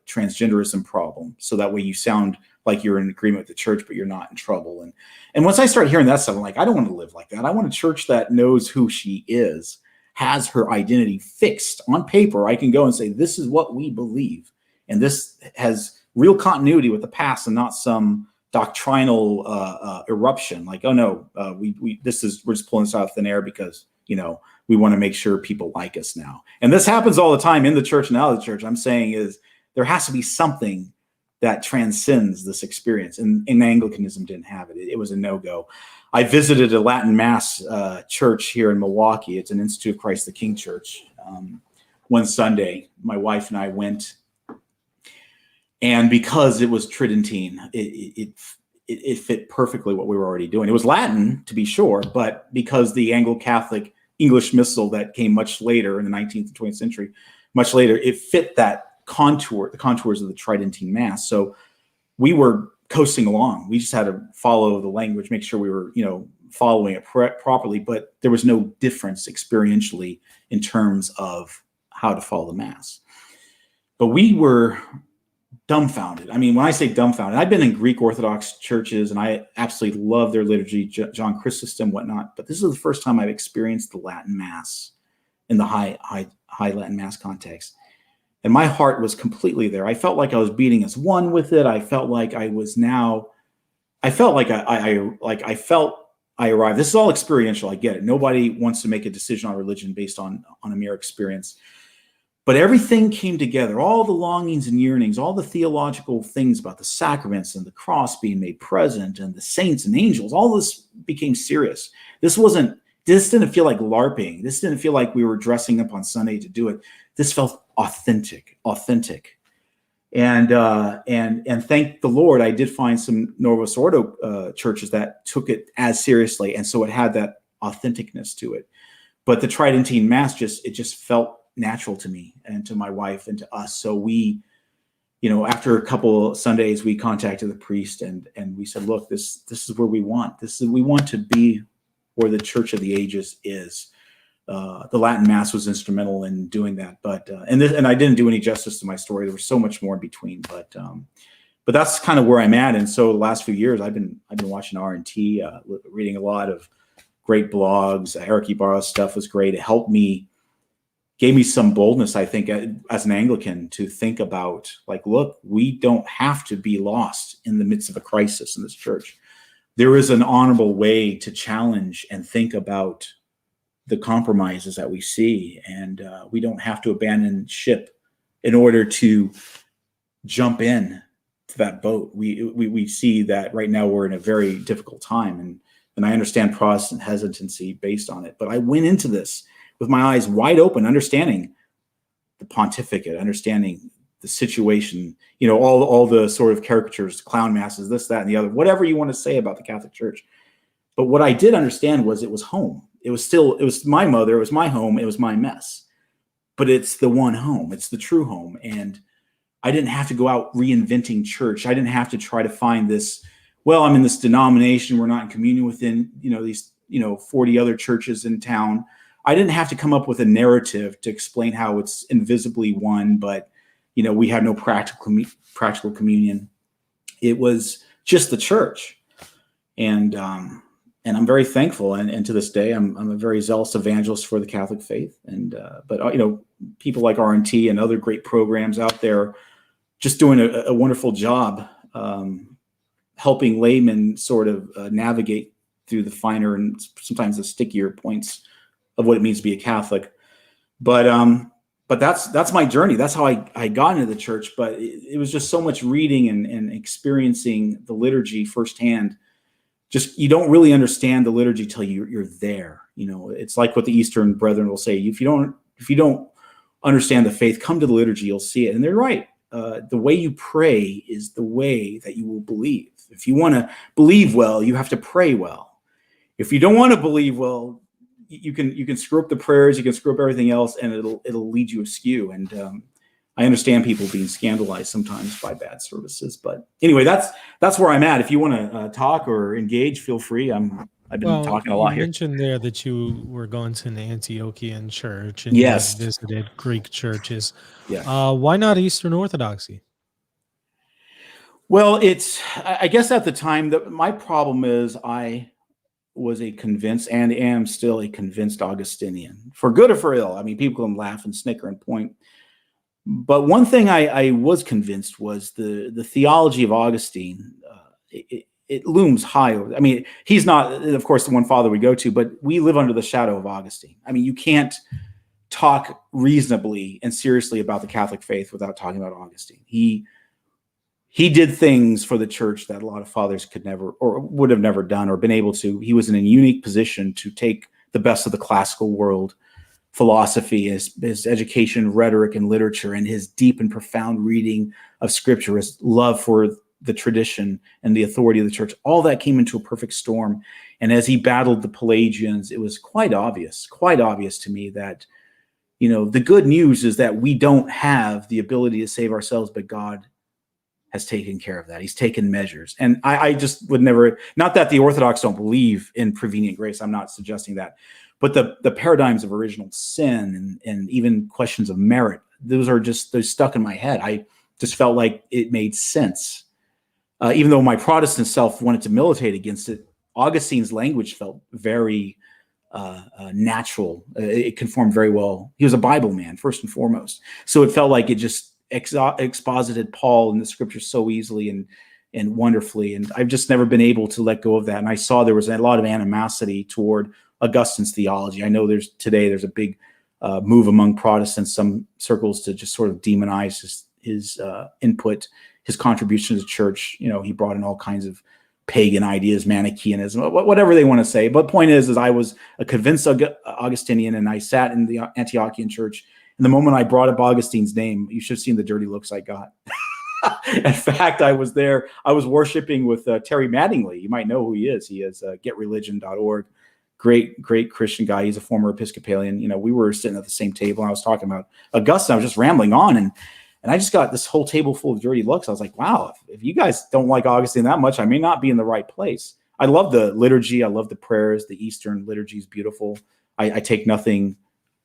transgenderism problem. So that way you sound like you're in agreement with the church, but you're not in trouble. And once I started hearing that stuff, I'm like, I don't want to live like that. I want a church that knows who she is, has her identity fixed on paper. I can go and say, this is what we believe. And this has real continuity with the past and not some doctrinal eruption, like, oh no, we're just pulling this out of thin air because we want to make sure people like us now. And this happens all the time in the church and out of the church. I'm saying is there has to be something that transcends this experience, and Anglicanism didn't have it. It was a no-go. I visited a Latin Mass church here in Milwaukee. It's an Institute of Christ the King church. One Sunday, my wife and I went. And because it was Tridentine, it fit perfectly what we were already doing. It was Latin, to be sure, but because the Anglo-Catholic English Missal that came much later in the 19th and 20th century, much later, it fit that the contours of the Tridentine Mass. So we were coasting along. We just had to follow the language, make sure we were, following it properly, but there was no difference experientially in terms of how to follow the Mass. But we were dumbfounded. I mean, when I say dumbfounded, I've been in Greek Orthodox churches and I absolutely love their liturgy, John Chrysostom, whatnot. But this is the first time I've experienced the Latin Mass in the high Latin Mass context. And my heart was completely there. I felt like I was beating as one with it. I felt like I arrived. This is all experiential. I get it. Nobody wants to make a decision on religion based on a mere experience. But everything came together, all the longings and yearnings, all the theological things about the sacraments and the cross being made present and the saints and angels, all this became serious. This didn't feel like LARPing. This didn't feel like we were dressing up on Sunday to do it. This felt authentic. And thank the Lord, I did find some Novus Ordo churches that took it as seriously. And so it had that authenticness to it. But the Tridentine Mass, it just felt natural to me and to my wife and to us. So we after a couple of Sundays, we contacted the priest and we said, look, this is where we want. We want to be where the Church of the Ages is. The Latin Mass was instrumental in doing that, but and I didn't do any justice to my story. There was so much more in between, but that's kind of where I'm at. And so the last few years, I've been watching R&T, reading a lot of great blogs. Eric Ibarra's stuff was great. It helped me, gave me some boldness, I think, as an Anglican, to think about, like, look, we don't have to be lost in the midst of a crisis in this church. There is an honorable way to challenge and think about the compromises that we see, and we don't have to abandon ship in order to jump in to that boat. We see that right now we're in a very difficult time, and I understand Protestant hesitancy based on it, but I went into this with my eyes wide open, understanding the pontificate, understanding the situation, all the sort of caricatures, clown masses, this, that, and the other, whatever you want to say about the Catholic Church. But what I did understand was it was home. It was my mother, it was my home, it was my mess. But it's the one home, it's the true home. And I didn't have to go out reinventing church. I didn't have to try to find this, well, I'm in this denomination, we're not in communion within, these, 40 other churches in town. I didn't have to come up with a narrative to explain how it's invisibly one, but, we have no practical communion. It was just the church. And I'm very thankful. And to this day, I'm a very zealous evangelist for the Catholic faith. And, but people like R&T and other great programs out there just doing a wonderful job, helping laymen sort of navigate through the finer and sometimes the stickier points of what it means to be a Catholic. But that's my journey. That's how I got into the church. But it was just so much reading and experiencing the liturgy firsthand. Just, you don't really understand the liturgy till you're there. It's like what the Eastern brethren will say. If you don't understand the faith, come to the liturgy, you'll see it. And they're right. The way you pray is the way that you will believe. If you want to believe well, you have to pray well. If you don't want to believe well, you can screw up the prayers, you can screw up everything else, and it'll lead you askew. And I understand people being scandalized sometimes by bad services, but anyway, that's where I'm at. If you want to talk or engage, feel free. I've been talking a lot here. You mentioned there that you were going to an Antiochian church and yes, you visited Greek churches. Yeah. Why not Eastern Orthodoxy? Well, I guess at the time that my problem is I was a convinced and am still a convinced Augustinian, for good or for ill. I mean, people can laugh and snicker and point. But one thing I was convinced was the theology of Augustine. It looms high over. I mean, he's not, of course, the one father we go to, but we live under the shadow of Augustine. I mean, you can't talk reasonably and seriously about the Catholic faith without talking about Augustine. He did things for the church that a lot of fathers could never or would have never done or been able to. He was in a unique position to take the best of the classical world, philosophy, his education, rhetoric, and literature, and his deep and profound reading of Scripture, his love for the tradition and the authority of the church. All that came into a perfect storm. And as he battled the Pelagians, it was quite obvious to me that, the good news is that we don't have the ability to save ourselves, but God has taken care of that. He's taken measures. And I just would never, not that the Orthodox don't believe in prevenient grace, I'm not suggesting that, but the paradigms of original sin and even questions of merit, those stuck in my head. I just felt like it made sense. Even though my Protestant self wanted to militate against it, Augustine's language felt very natural. It conformed very well. He was a Bible man, first and foremost. So it felt like it just exposited Paul in the Scriptures so easily and wonderfully. And I've just never been able to let go of that. And I saw there was a lot of animosity toward Augustine's theology. I know there's a big move among Protestants, some circles, to just sort of demonize his input, his contribution to the church. He brought in all kinds of pagan ideas, Manichaeanism, whatever they want to say. But the point is I was a convinced Augustinian, and I sat in the Antiochian church. And the moment I brought up Augustine's name, you should have seen the dirty looks I got. In fact, I was there. I was worshiping with Terry Mattingly. You might know who he is. He is getreligion.org. Great Christian guy. He's a former Episcopalian. We were sitting at the same table, and I was talking about Augustine. I was just rambling on, and And I just got this whole table full of dirty looks. I was like, wow, if you guys don't like Augustine that much, I may not be in the right place. I love the liturgy. I love the prayers. The Eastern liturgy is beautiful. I take nothing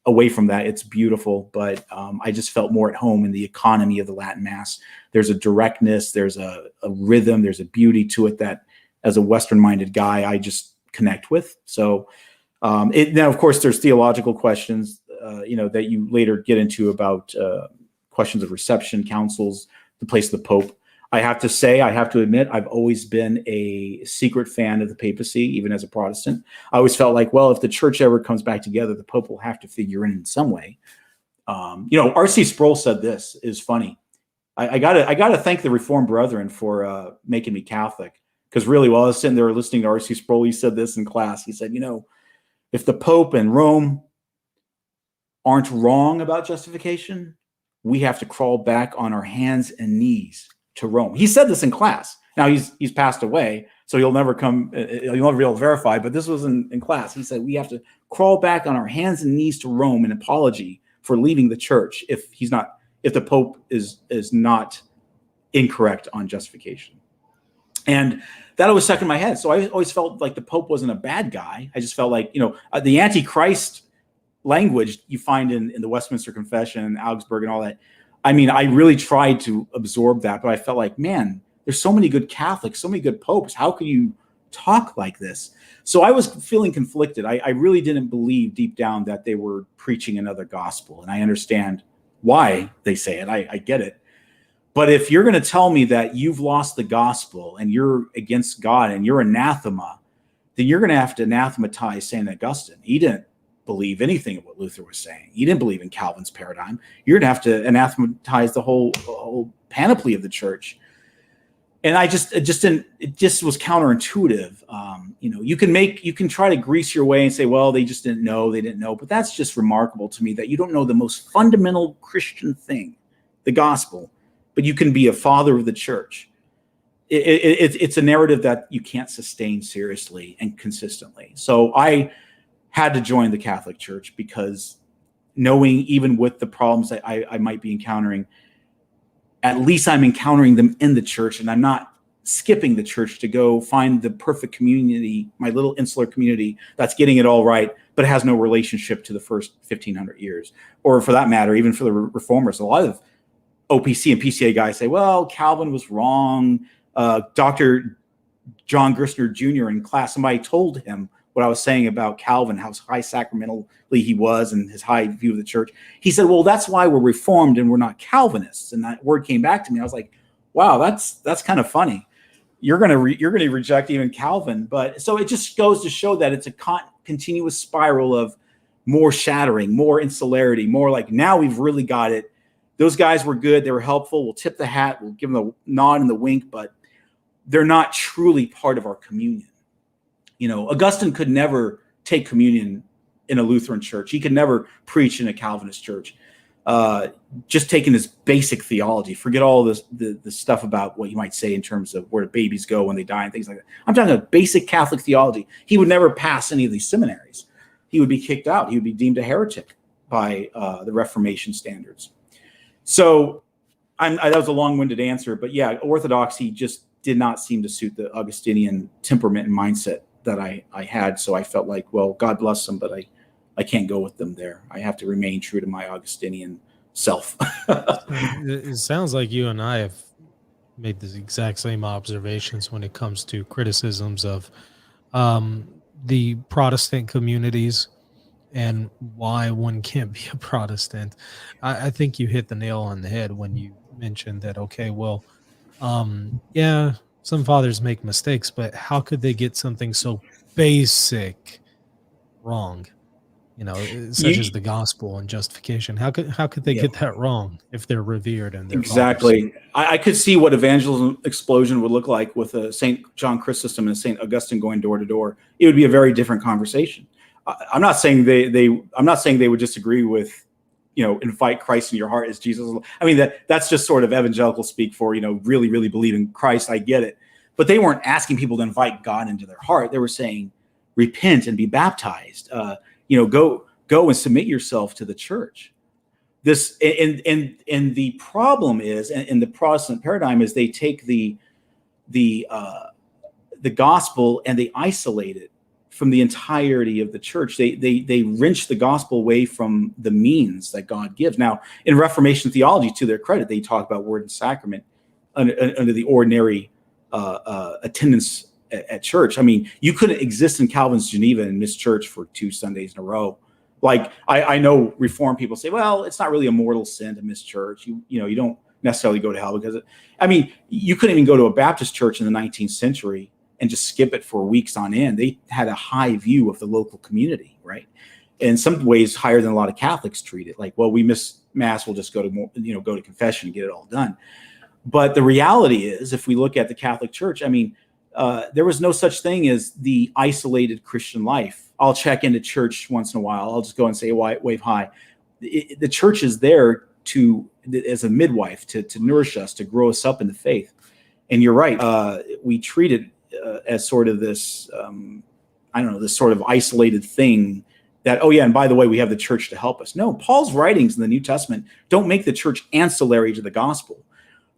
away from that. It's beautiful, but I just felt more at home in the economy of the Latin Mass. There's a directness, there's a rhythm, there's a beauty to it that as a Western-minded guy, I just connect with. So now, of course, there's theological questions, that you later get into about questions of reception, councils, the place of the Pope. I have to admit, I've always been a secret fan of the papacy, even as a Protestant. I always felt like, well, if the church ever comes back together, the Pope will have to figure in some way. R.C. Sproul said this is funny. I gotta thank the Reformed Brethren for making me Catholic, because really, while I was sitting there listening to R.C. Sproul, he said this in class. He said, if the Pope and Rome aren't wrong about justification, we have to crawl back on our hands and knees to Rome. He said this in class. Now he's passed away, so you'll never be able to verify, but this was in class. He said we have to crawl back on our hands and knees to Rome in apology for leaving the church if the Pope is not incorrect on justification. And that always stuck in my head. So I always felt like the Pope wasn't a bad guy. I just felt like, the Antichrist language you find in the Westminster Confession and Augsburg and all that. I mean, I really tried to absorb that, but I felt like, man, there's so many good Catholics, so many good popes. How can you talk like this? So I was feeling conflicted. I really didn't believe deep down that they were preaching another gospel. And I understand why they say it. I get it. But if you're going to tell me that you've lost the gospel and you're against God and you're anathema, then you're going to have to anathematize St. Augustine. He didn't believe anything of what Luther was saying. He didn't believe in Calvin's paradigm. You're going to have to anathematize the whole panoply of the church. And it just was counterintuitive. You can try to grease your way and say, well, they didn't know. But that's just remarkable to me that you don't know the most fundamental Christian thing, the gospel, but you can be a father of the church. It's a narrative that you can't sustain seriously and consistently. So I had to join the Catholic Church because knowing even with the problems that I might be encountering, at least I'm encountering them in the church and I'm not skipping the church to go find the perfect community, my little insular community that's getting it all right, but has no relationship to the first 1,500 years. Or for that matter, even for the reformers, a lot of OPC and PCA guys say, well, Calvin was wrong. Dr. John Gristner Jr. in class, somebody told him what I was saying about Calvin, how high sacramentally he was and his high view of the church. He said, well, that's why we're Reformed and we're not Calvinists. And that word came back to me. I was like, wow, that's kind of funny. You're going to reject even Calvin. But so it just goes to show that it's a continuous spiral of more shattering, more insularity, more like now we've really got it. Those guys were good. They were helpful. We'll tip the hat. We'll give them the nod and the wink, but they're not truly part of our communion. Augustine could never take communion in a Lutheran church. He could never preach in a Calvinist church. Just taking his basic theology, forget all this, the stuff about what you might say in terms of where babies go when they die and things like that. I'm talking about basic Catholic theology. He would never pass any of these seminaries. He would be kicked out. He would be deemed a heretic by the Reformation standards. So that was a long-winded answer, but yeah, orthodoxy just did not seem to suit the Augustinian temperament and mindset that I had. So I felt like, well, God bless them, but I can't go with them there. I have to remain true to my Augustinian self. It sounds like you and I have made the exact same observations when it comes to criticisms of the Protestant communities and why one can't be a Protestant. I think you hit the nail on the head when you mentioned that, okay, well, yeah, some fathers make mistakes, but how could they get something so basic wrong? Such as the gospel and justification. How could they get that wrong if they're revered and they're exactly? I could see what evangelism explosion would look like with a St. John Chrysostom and St. Augustine going door to door. It would be a very different conversation. I'm not saying they would disagree with, invite Christ in your heart as Jesus. I mean, that's just sort of evangelical speak for, really, really believe in Christ. I get it. But they weren't asking people to invite God into their heart. They were saying, repent and be baptized. Go and submit yourself to the church. this, and the problem is, in the Protestant paradigm, is they take the gospel and they isolate it from the entirety of the church. They wrench the gospel away from the means that God gives. Now, in Reformation theology, to their credit, they talk about word and sacrament under the ordinary attendance at church. I mean, you couldn't exist in Calvin's Geneva and miss church for 2 Sundays in a row. Like, I know Reformed people say, well, it's not really a mortal sin to miss church. You don't necessarily go to hell because you couldn't even go to a Baptist church in the 19th century and just skip it for weeks on end. They had a high view of the local community, right? In some ways higher than a lot of Catholics treat it. Like, well, we miss Mass, we'll just go to confession and get it all done. But the reality is, if we look at the Catholic Church, I mean, there was no such thing as the isolated Christian life. I'll check into church once in a while. I'll just go and say, wave hi. The church is there as a midwife to nourish us, to grow us up in the faith. And you're right. We treat it as sort of this, this sort of isolated thing that, oh yeah, and by the way, we have the church to help us. No, Paul's writings in the New Testament don't make the church ancillary to the gospel.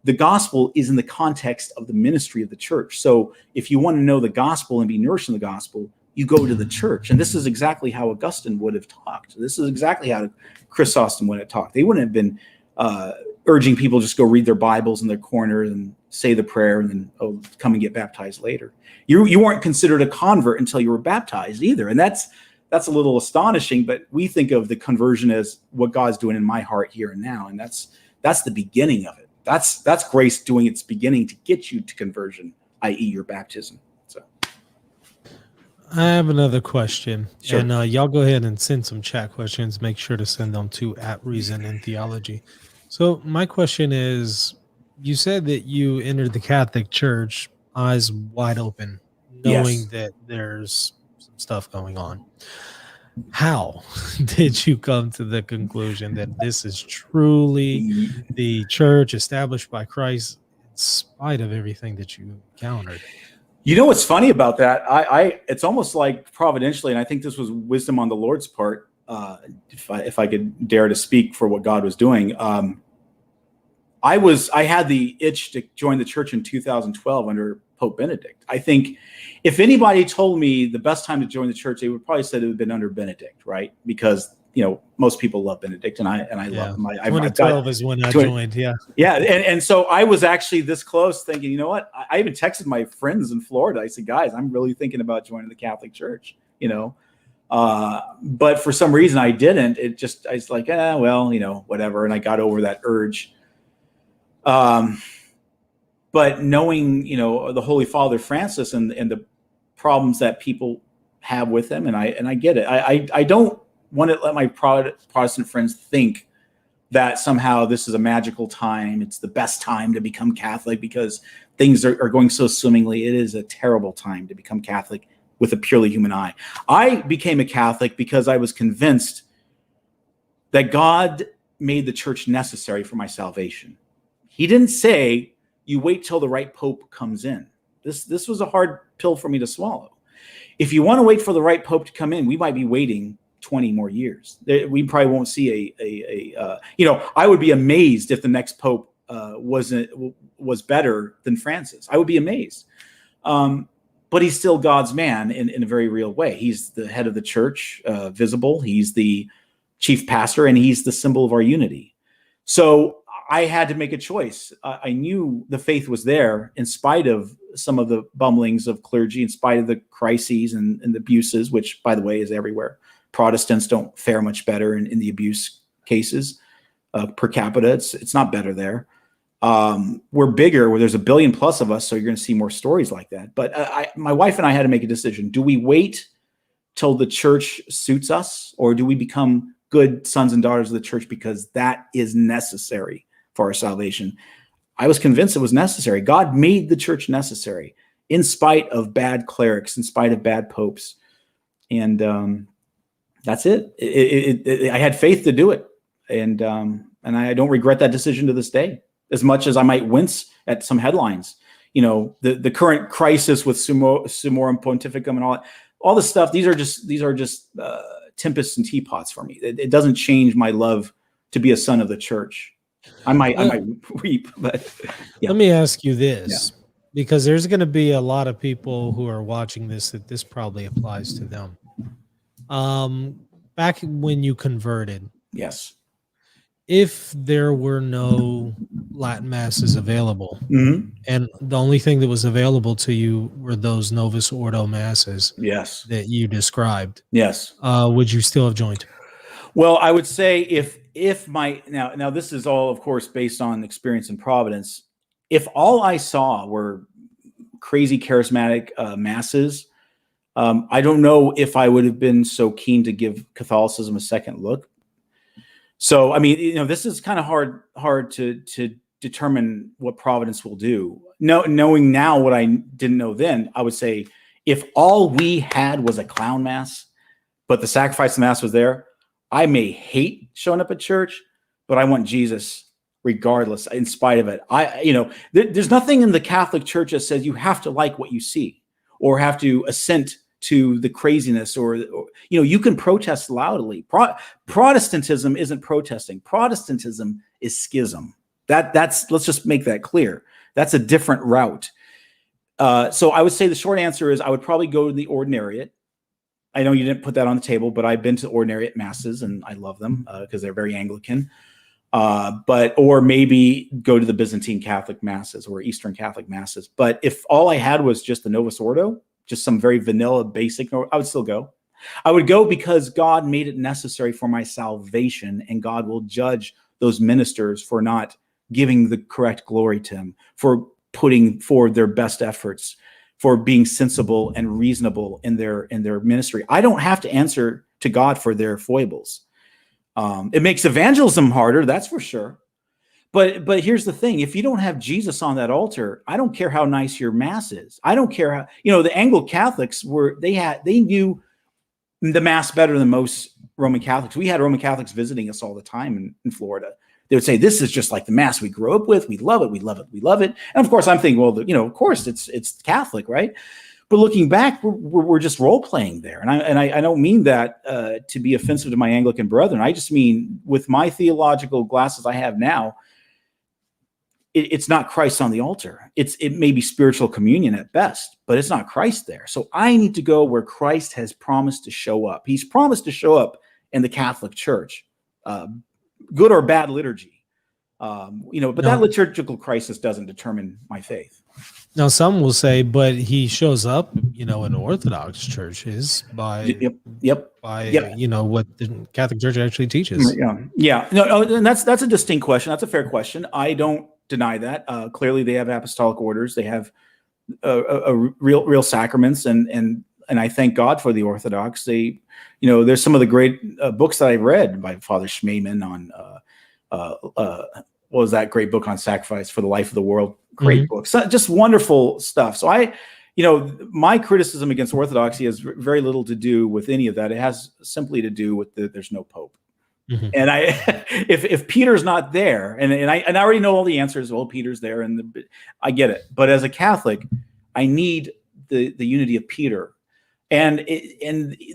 The gospel is in the context of the ministry of the church. So if you want to know the gospel and be nourished in the gospel, you go to the church. And this is exactly how Augustine would have talked. This is exactly how Chrysostom would have talked. They wouldn't have been urging people just go read their Bibles in their corner and say the prayer and then come and get baptized later. You weren't considered a convert until you were baptized either. And that's a little astonishing, but we think of the conversion as what God's doing in my heart here and now. And that's the beginning of it. That's grace doing its beginning to get you to conversion, i.e. your baptism. So I have another question. Sure. And y'all go ahead and send some chat questions. Make sure to send them to @ReasonandTheology. So my question is, you said that you entered the Catholic Church eyes wide open, knowing Yes. that there's some stuff going on. How did you come to the conclusion that this is truly the church established by Christ in spite of everything that you encountered? You know what's funny about that? It's almost like providentially, and I think this was wisdom on the Lord's part. If I could dare to speak for what God was doing, I had the itch to join the church in 2012 under Pope Benedict. I think if anybody told me the best time to join the church, they would probably say it would have been under Benedict, right? Because most people love Benedict, and I love him. 2012 is when I joined. Yeah. And so I was actually this close, thinking, you know what? I even texted my friends in Florida. I said, guys, I'm really thinking about joining the Catholic Church. But for some reason I didn't. I was like, whatever. And I got over that urge. But knowing, the Holy Father Francis and the problems that people have with him, and I get it. I don't want to let my Protestant friends think that somehow this is a magical time. It's the best time to become Catholic because things are going so swimmingly. It is a terrible time to become Catholic with a purely human eye. I became a Catholic because I was convinced that God made the church necessary for my salvation. He didn't say, you wait till the right pope comes in. This was a hard pill for me to swallow. If you want to wait for the right pope to come in, we might be waiting 20 more years. We probably won't see I would be amazed if the next pope was better than Francis. I would be amazed. But he's still God's man in a very real way. He's the head of the church, visible. He's the chief pastor, and he's the symbol of our unity. So I had to make a choice. I knew the faith was there in spite of some of the bumblings of clergy, in spite of the crises and the abuses, which, by the way, is everywhere. Protestants don't fare much better in the abuse cases per capita. It's not better there. We're bigger, where there's 1 billion plus of us, so you're going to see more stories like that. But my wife and I had to make a decision. Do we wait till the church suits us, or do we become good sons and daughters of the church because that is necessary for our salvation? I was convinced it was necessary. God made the church necessary in spite of bad clerics, in spite of bad popes. And that's it. I had faith to do it. And I don't regret that decision to this day, as much as I might wince at some headlines. The current crisis with Summorum Pontificum and all this stuff. These are just tempests and teapots for me. It doesn't change my love to be a son of the church. I might weep, but yeah. Let me ask you this, because there's going to be a lot of people who are watching that this probably applies to them. Back when you converted, Yes, if there were no Latin masses available, mm-hmm. and the only thing that was available to you were those Novus Ordo masses, yes, that you described, yes, would you still have joined? Well, I would say if my now this is all, of course, based on experience and providence. If all I saw were crazy charismatic masses, I don't know if I would have been so keen to give Catholicism a second look. So, I mean, this is kind of hard to determine what providence will do. Knowing now what I didn't know then, I would say if all we had was a clown mass, but the sacrifice mass was there, I may hate showing up at church, but I want Jesus regardless, in spite of it. There's nothing in the Catholic Church that says you have to like what you see or have to assent to the craziness, or you can protest loudly. Protestantism isn't protesting. Protestantism is schism. Let's just make that clear. That's a different route. So I would say the short answer is I would probably go to the ordinariate. I know you didn't put that on the table, but I've been to ordinariate masses and I love them because they're very Anglican. Or maybe go to the Byzantine Catholic masses or Eastern Catholic masses. But if all I had was just the Novus Ordo, just some very vanilla basic, I would still go. I would go because God made it necessary for my salvation, and God will judge those ministers for not giving the correct glory to him, for putting forward their best efforts, for being sensible and reasonable in their ministry. I don't have to answer to God for their foibles. It makes evangelism harder, that's for sure. But here's the thing: if you don't have Jesus on that altar, I don't care how nice your mass is. I don't care how the Anglo-Catholics they knew the mass better than most Roman Catholics. We had Roman Catholics visiting us all the time in Florida. They would say, "This is just like the mass we grew up with. We love it. We love it. We love it." And of course, I'm thinking, well, of course it's Catholic, right? But looking back, we're just role playing there, and I don't mean that to be offensive to my Anglican brethren. I just mean, with my theological glasses I have now, it's not Christ on the altar. It may be spiritual communion at best, but it's not Christ there. So I need to go where Christ has promised to show up. He's promised to show up in the Catholic Church, good or bad liturgy. That liturgical crisis doesn't determine my faith. Now, some will say, but he shows up, in Orthodox churches by what the Catholic Church actually teaches. Yeah. No, and that's a distinct question. That's a fair question. I don't deny that. Clearly, they have apostolic orders. They have real sacraments, and I thank God for the Orthodox. There's some of the great books that I've read by Father Schmemann on what was that great book on sacrifice for the life of the world. Great book, just wonderful stuff. So my criticism against Orthodoxy has very little to do with any of that. It has simply to do with there's no Pope. Mm-hmm. And if Peter's not there, and I already know all the answers. Well, Peter's there, and I get it. But as a Catholic, I need the unity of Peter. And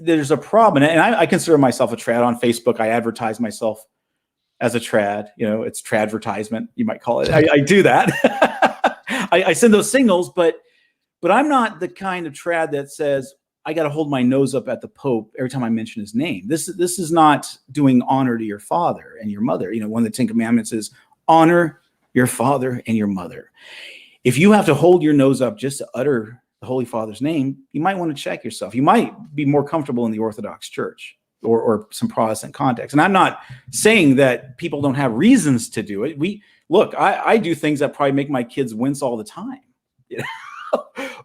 there's a problem, and I consider myself a trad on Facebook. I advertise myself as a trad. It's tradvertisement, you might call it. I do that. I send those signals, but I'm not the kind of trad that says I got to hold my nose up at the Pope every time I mention his name. This is not doing honor to your father and your mother. One of the 10 Commandments is honor your father and your mother. If you have to hold your nose up just to utter the Holy Father's name, you might want to check yourself. You might be more comfortable in the Orthodox Church or some Protestant context. And I'm not saying that people don't have reasons to do it. I do things that probably make my kids wince all the time.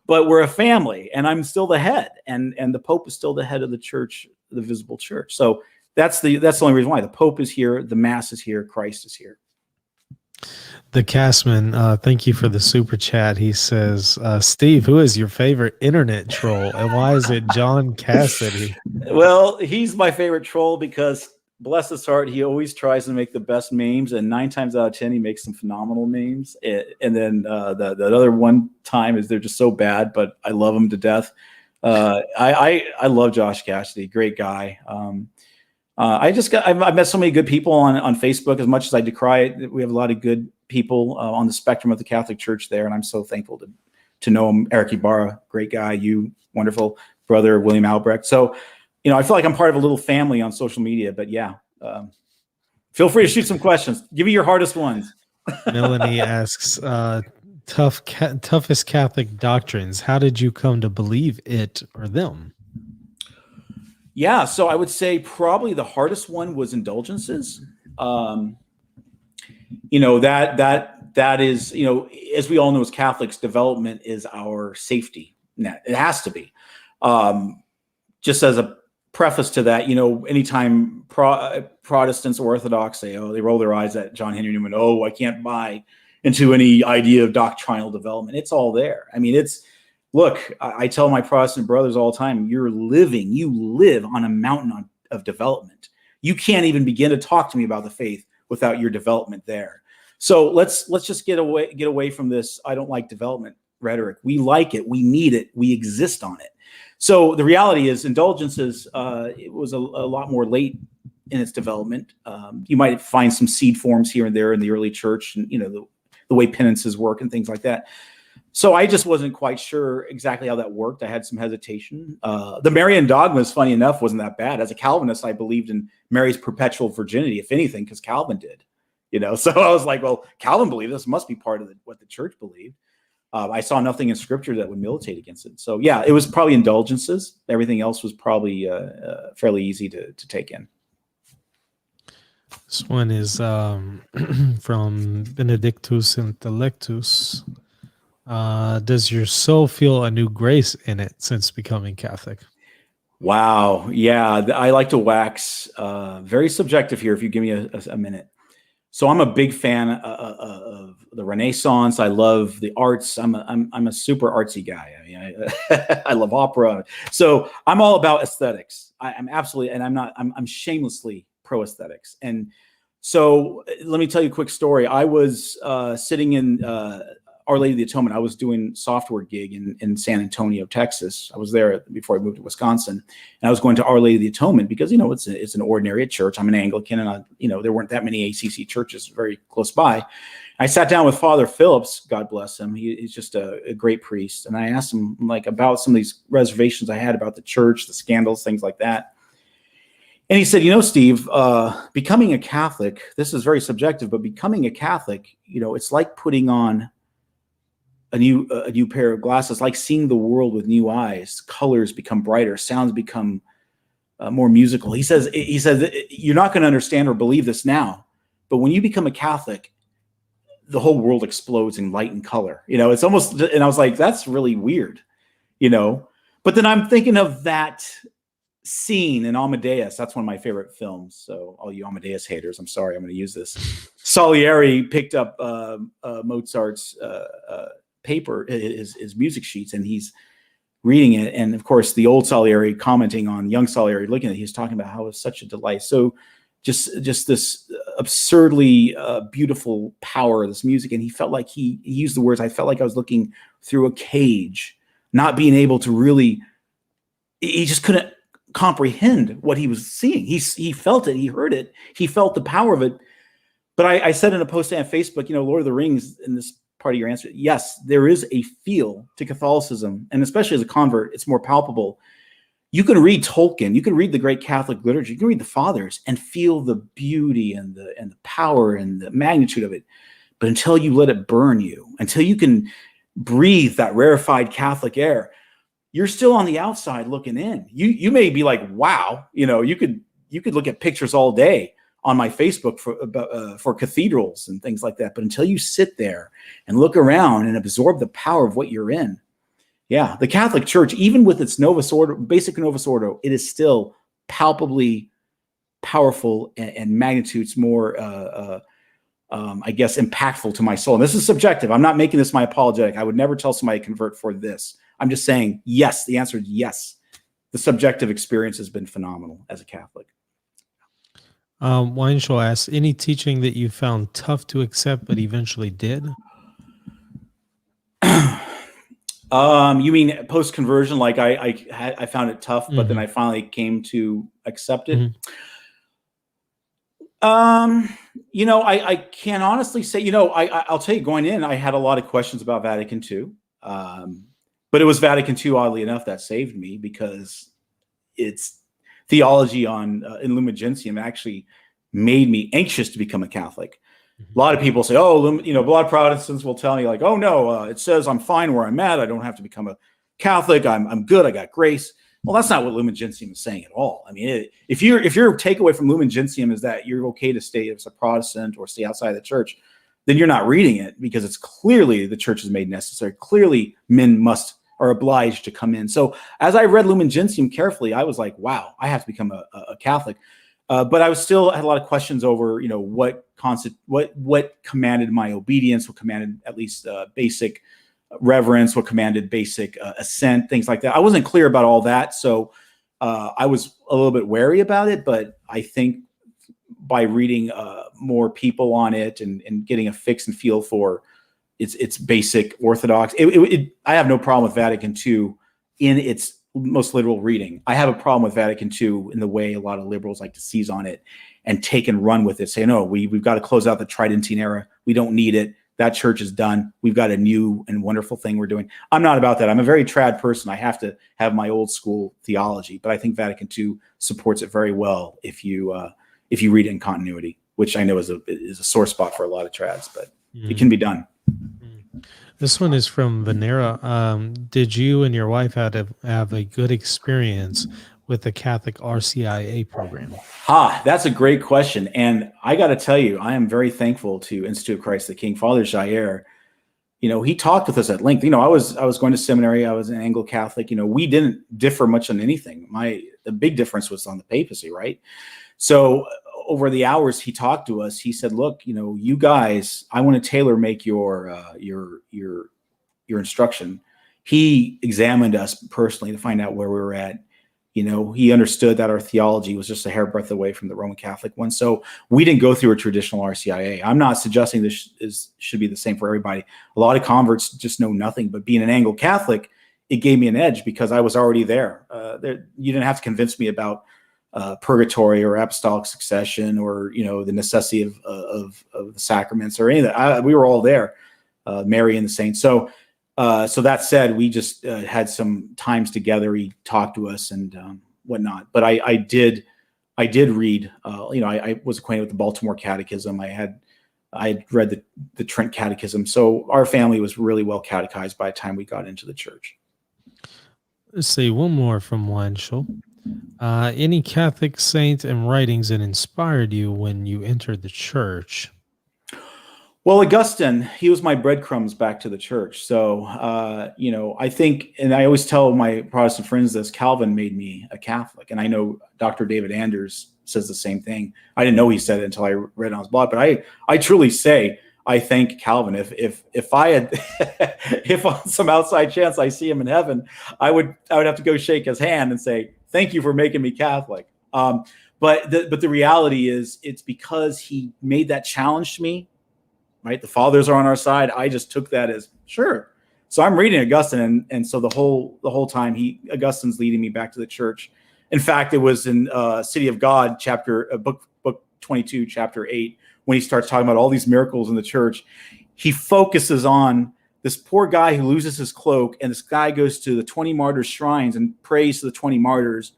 But we're a family, and I'm still the head, and the Pope is still the head of the church, the visible church. So that's the only reason why the Pope is here, the Mass is here, Christ is here. The Castman, thank you for the super chat. He says, Steve, who is your favorite internet troll, and why is it John Cassidy? Well, he's my favorite troll because, bless his heart, he always tries to make the best memes, and 9 times out of 10 he makes some phenomenal memes. And then the other one time is they're just so bad, but I love him to death. I love Josh Cassidy, great guy. I've met so many good people on Facebook. As much as I decry it, we have a lot of good people on the spectrum of the Catholic Church there, and I'm so thankful to know him. Eric Ibarra, great guy. You, wonderful brother, William Albrecht. So, I feel like I'm part of a little family on social media. But yeah, feel free to shoot some questions. Give me your hardest ones. Melanie asks, toughest Catholic doctrines. How did you come to believe it or them? Yeah, so I would say probably the hardest one was indulgences. That is, as we all know as Catholics, development is our safety net. It has to be. Just as a preface to that, anytime Protestants or Orthodox say, they roll their eyes at John Henry Newman, I can't buy into any idea of doctrinal development. It's all there. I mean, look, I tell my Protestant brothers all the time, you live on a mountain of development. You can't even begin to talk to me about the faith without your development there. So let's just get away from this I don't like development rhetoric. We like it. We need it. We exist on it. So the reality is indulgences, it was a lot more late in its development. You might find some seed forms here and there in the early church and, the way penances work and things like that. So I just wasn't quite sure exactly how that worked. I had some hesitation. The Marian dogmas, funny enough, wasn't that bad. As a Calvinist, I believed in Mary's perpetual virginity, if anything, because Calvin did. So I was like, well, Calvin believed this must be part of what the church believed. I saw nothing in Scripture that would militate against it. So yeah, it was probably indulgences. Everything else was probably fairly easy to take in. This one is from Benedictus Intellectus. Does your soul feel a new grace in it since becoming Catholic? Wow. Yeah, I like to wax very subjective here if you give me a minute. So I'm a big fan of the Renaissance. I love the arts. I'm a super artsy guy. I mean, I love opera. So I'm all about aesthetics. I'm absolutely, and I'm shamelessly pro aesthetics. And so let me tell you a quick story. I was sitting in Our Lady of the Atonement. I was doing software gig in San Antonio, Texas. I was there before I moved to Wisconsin, and I was going to Our Lady of the Atonement because it's an ordinary church. I'm an Anglican, and there weren't that many ACC churches very close by. I sat down with Father Phillips, God bless him. He's just a great priest, and I asked him about some of these reservations I had about the church, the scandals, things like that. And he said, Steve, becoming a Catholic, this is very subjective, but becoming a Catholic, it's like putting on a new pair of glasses, like seeing the world with new eyes. Colors become brighter, sounds become more musical. He says you're not going to understand or believe this now, but when you become a Catholic, the whole world explodes in light and color. It's almost, and I was like, that's really weird, But then I'm thinking of that scene in Amadeus. That's one of my favorite films. So all you Amadeus haters, I'm sorry, I'm going to use this. Salieri picked up Mozart's paper, his music sheets, and he's reading it. And of course, the old Salieri commenting on young Salieri, looking at it, he's talking about how it's such a delight. So just this absurdly beautiful power of this music. And he felt like he used the words, I felt like I was looking through a cage, not being able to really, he just couldn't comprehend what he was seeing. He felt it, he heard it, he felt the power of it. But I said in a post on Facebook, Lord of the Rings, in this part of your answer, yes, there is a feel to Catholicism, and especially as a convert, it's more palpable. You can read Tolkien, you can read the great Catholic liturgy, you can read the Fathers and feel the beauty and the power and the magnitude of it. But until you let it burn you, until you can breathe that rarefied Catholic air, you're still on the outside looking in. You may be like, wow, you could look at pictures all day on my Facebook for cathedrals and things like that. But until you sit there and look around and absorb the power of what you're in, yeah, the Catholic Church, even with its Novus Ordo, basic Novus Ordo, it is still palpably powerful and magnitudes more, I guess, impactful to my soul. And this is subjective. I'm not making this my apologetic. I would never tell somebody to convert for this. I'm just saying, yes, the answer is yes. The subjective experience has been phenomenal as a Catholic. Weinschel asks, any teaching that you found tough to accept but eventually did? You mean post-conversion? Like I found it tough, but then I finally came to accept it. I can't honestly say, I'll tell you, going in, I had a lot of questions about Vatican II. But it was Vatican II, oddly enough, that saved me, because its theology on in Lumen Gentium actually made me anxious to become a Catholic. A lot of people say, a lot of Protestants will tell me, like, oh no, it says I'm fine where I'm at. I don't have to become a Catholic. I'm good. I got grace. Well, that's not what Lumen Gentium is saying at all. I mean, if your takeaway from Lumen Gentium is that you're okay to stay as a Protestant or stay outside the church, then you're not reading it, because it's clearly the church is made necessary. Clearly, men are obliged to come in. So as I read Lumen Gentium carefully, I was like, wow, I have to become a Catholic. But I was still had a lot of questions over, what commanded my obedience, what commanded at least basic reverence, what commanded basic assent, things like that. I wasn't clear about all that. So I was a little bit wary about it, but I think by reading more people on it and getting a fix and feel for its basic orthodox, I have no problem with Vatican II in its most literal reading. I have a problem with Vatican II in the way a lot of liberals like to seize on it and take and run with it, say, no, we've got to close out the Tridentine era. We don't need it. That church is done. We've got a new and wonderful thing we're doing. I'm not about that. I'm a very trad person. I have to have my old school theology, but I think Vatican II supports it very well if you read it in continuity, which I know is a sore spot for a lot of trads, but it can be done. This one is from Venera. Did you and your wife have a good experience with the Catholic RCIA program? That's a great question. And I got to tell you, I am very thankful to Institute of Christ the King. Father Jair, he talked with us at length. I was going to seminary. I was an Anglo-Catholic. We didn't differ much on anything. The big difference was on the papacy, right? So over the hours he talked to us, he said, look, you guys, I want to tailor make your instruction. He examined us personally to find out where we were at. He understood that our theology was just a hairbreadth away from the Roman Catholic one. So we didn't go through a traditional RCIA. I'm not suggesting this should be the same for everybody. A lot of converts just know nothing, but being an Anglo-Catholic, it gave me an edge because I was already there. You didn't have to convince me about purgatory or apostolic succession or the necessity of the sacraments or any of that. We were all there, Mary and the saints. So that said, we just had some times together. He talked to us and whatnot. But I did read. I was acquainted with the Baltimore Catechism. I had read the Trent Catechism. So our family was really well catechized by the time we got into the church. Let's see, one more from Wanschel. Any Catholic saint and writings that inspired you when you entered the church? Well, Augustine, he was my breadcrumbs back to the church. So, I think, and I always tell my Protestant friends this, Calvin made me a Catholic. And I know Dr. David Anders says the same thing. I didn't know he said it until I read it on his blog, but I truly say, I thank Calvin. If I had, if on some outside chance I see him in heaven, I would have to go shake his hand and say, thank you for making me Catholic. But the reality is, it's because he made that challenge to me. Right, the fathers are on our side. I just took that as sure. So I'm reading Augustine, and so the whole time Augustine's leading me back to the church. In fact, it was in City of God, book 22, chapter 8, when he starts talking about all these miracles in the church. He focuses on this poor guy who loses his cloak, and this guy goes to the 20 martyrs' shrines and prays to the 20 martyrs.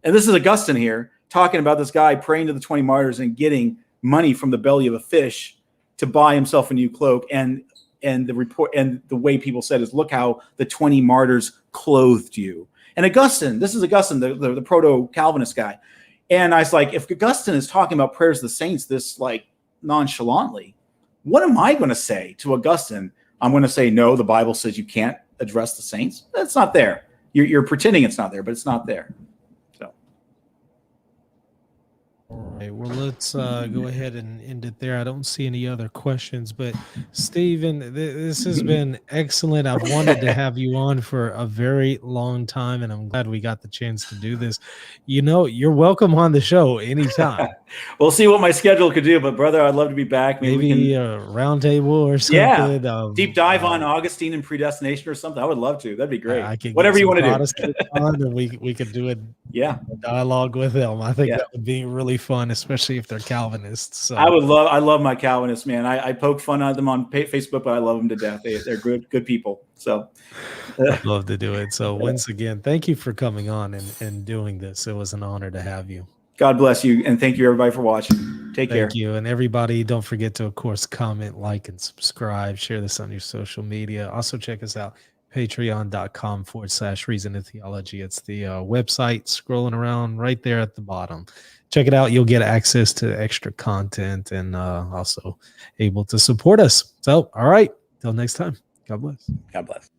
And this is Augustine here talking about this guy praying to the 20 martyrs and getting money from the belly of a fish to buy himself a new cloak. And the report and the way people said is, look how the 20 martyrs clothed you. And Augustine, this is Augustine, the proto-Calvinist guy. And I was like, if Augustine is talking about prayers of the saints this like nonchalantly, what am I going to say to Augustine? I'm going to say, no, the Bible says you can't address the saints. That's not there. You're pretending it's not there, but it's not there. All right, well, let's go ahead and end it there. I don't see any other questions, but Stephen, this has been excellent. I've wanted to have you on for a very long time, and I'm glad we got the chance to do this. You're welcome on the show anytime. We'll see what my schedule could do, but brother, I'd love to be back. Maybe a round table or something. Yeah, deep dive on Augustine and predestination or something. I would love to. That'd be great. Whatever you want to do. And we could do it Yeah. dialogue with them. I think Yeah. that would be really fun, especially if they're Calvinists. So I love my Calvinists, man. I poke fun at them on Facebook, but I love them to death. They're good people. So I'd love to do it. So once again, thank you for coming on and doing this. It was an honor to have you. God bless you. And thank you everybody for watching. Take care. Thank you. And everybody, don't forget to, of course, comment, like, and subscribe. Share this on your social media. Also check us out. Patreon.com/Reason and Theology. It's the website scrolling around right there at the bottom. Check it out. You'll get access to extra content and also able to support us. So, all right. Till next time. God bless. God bless.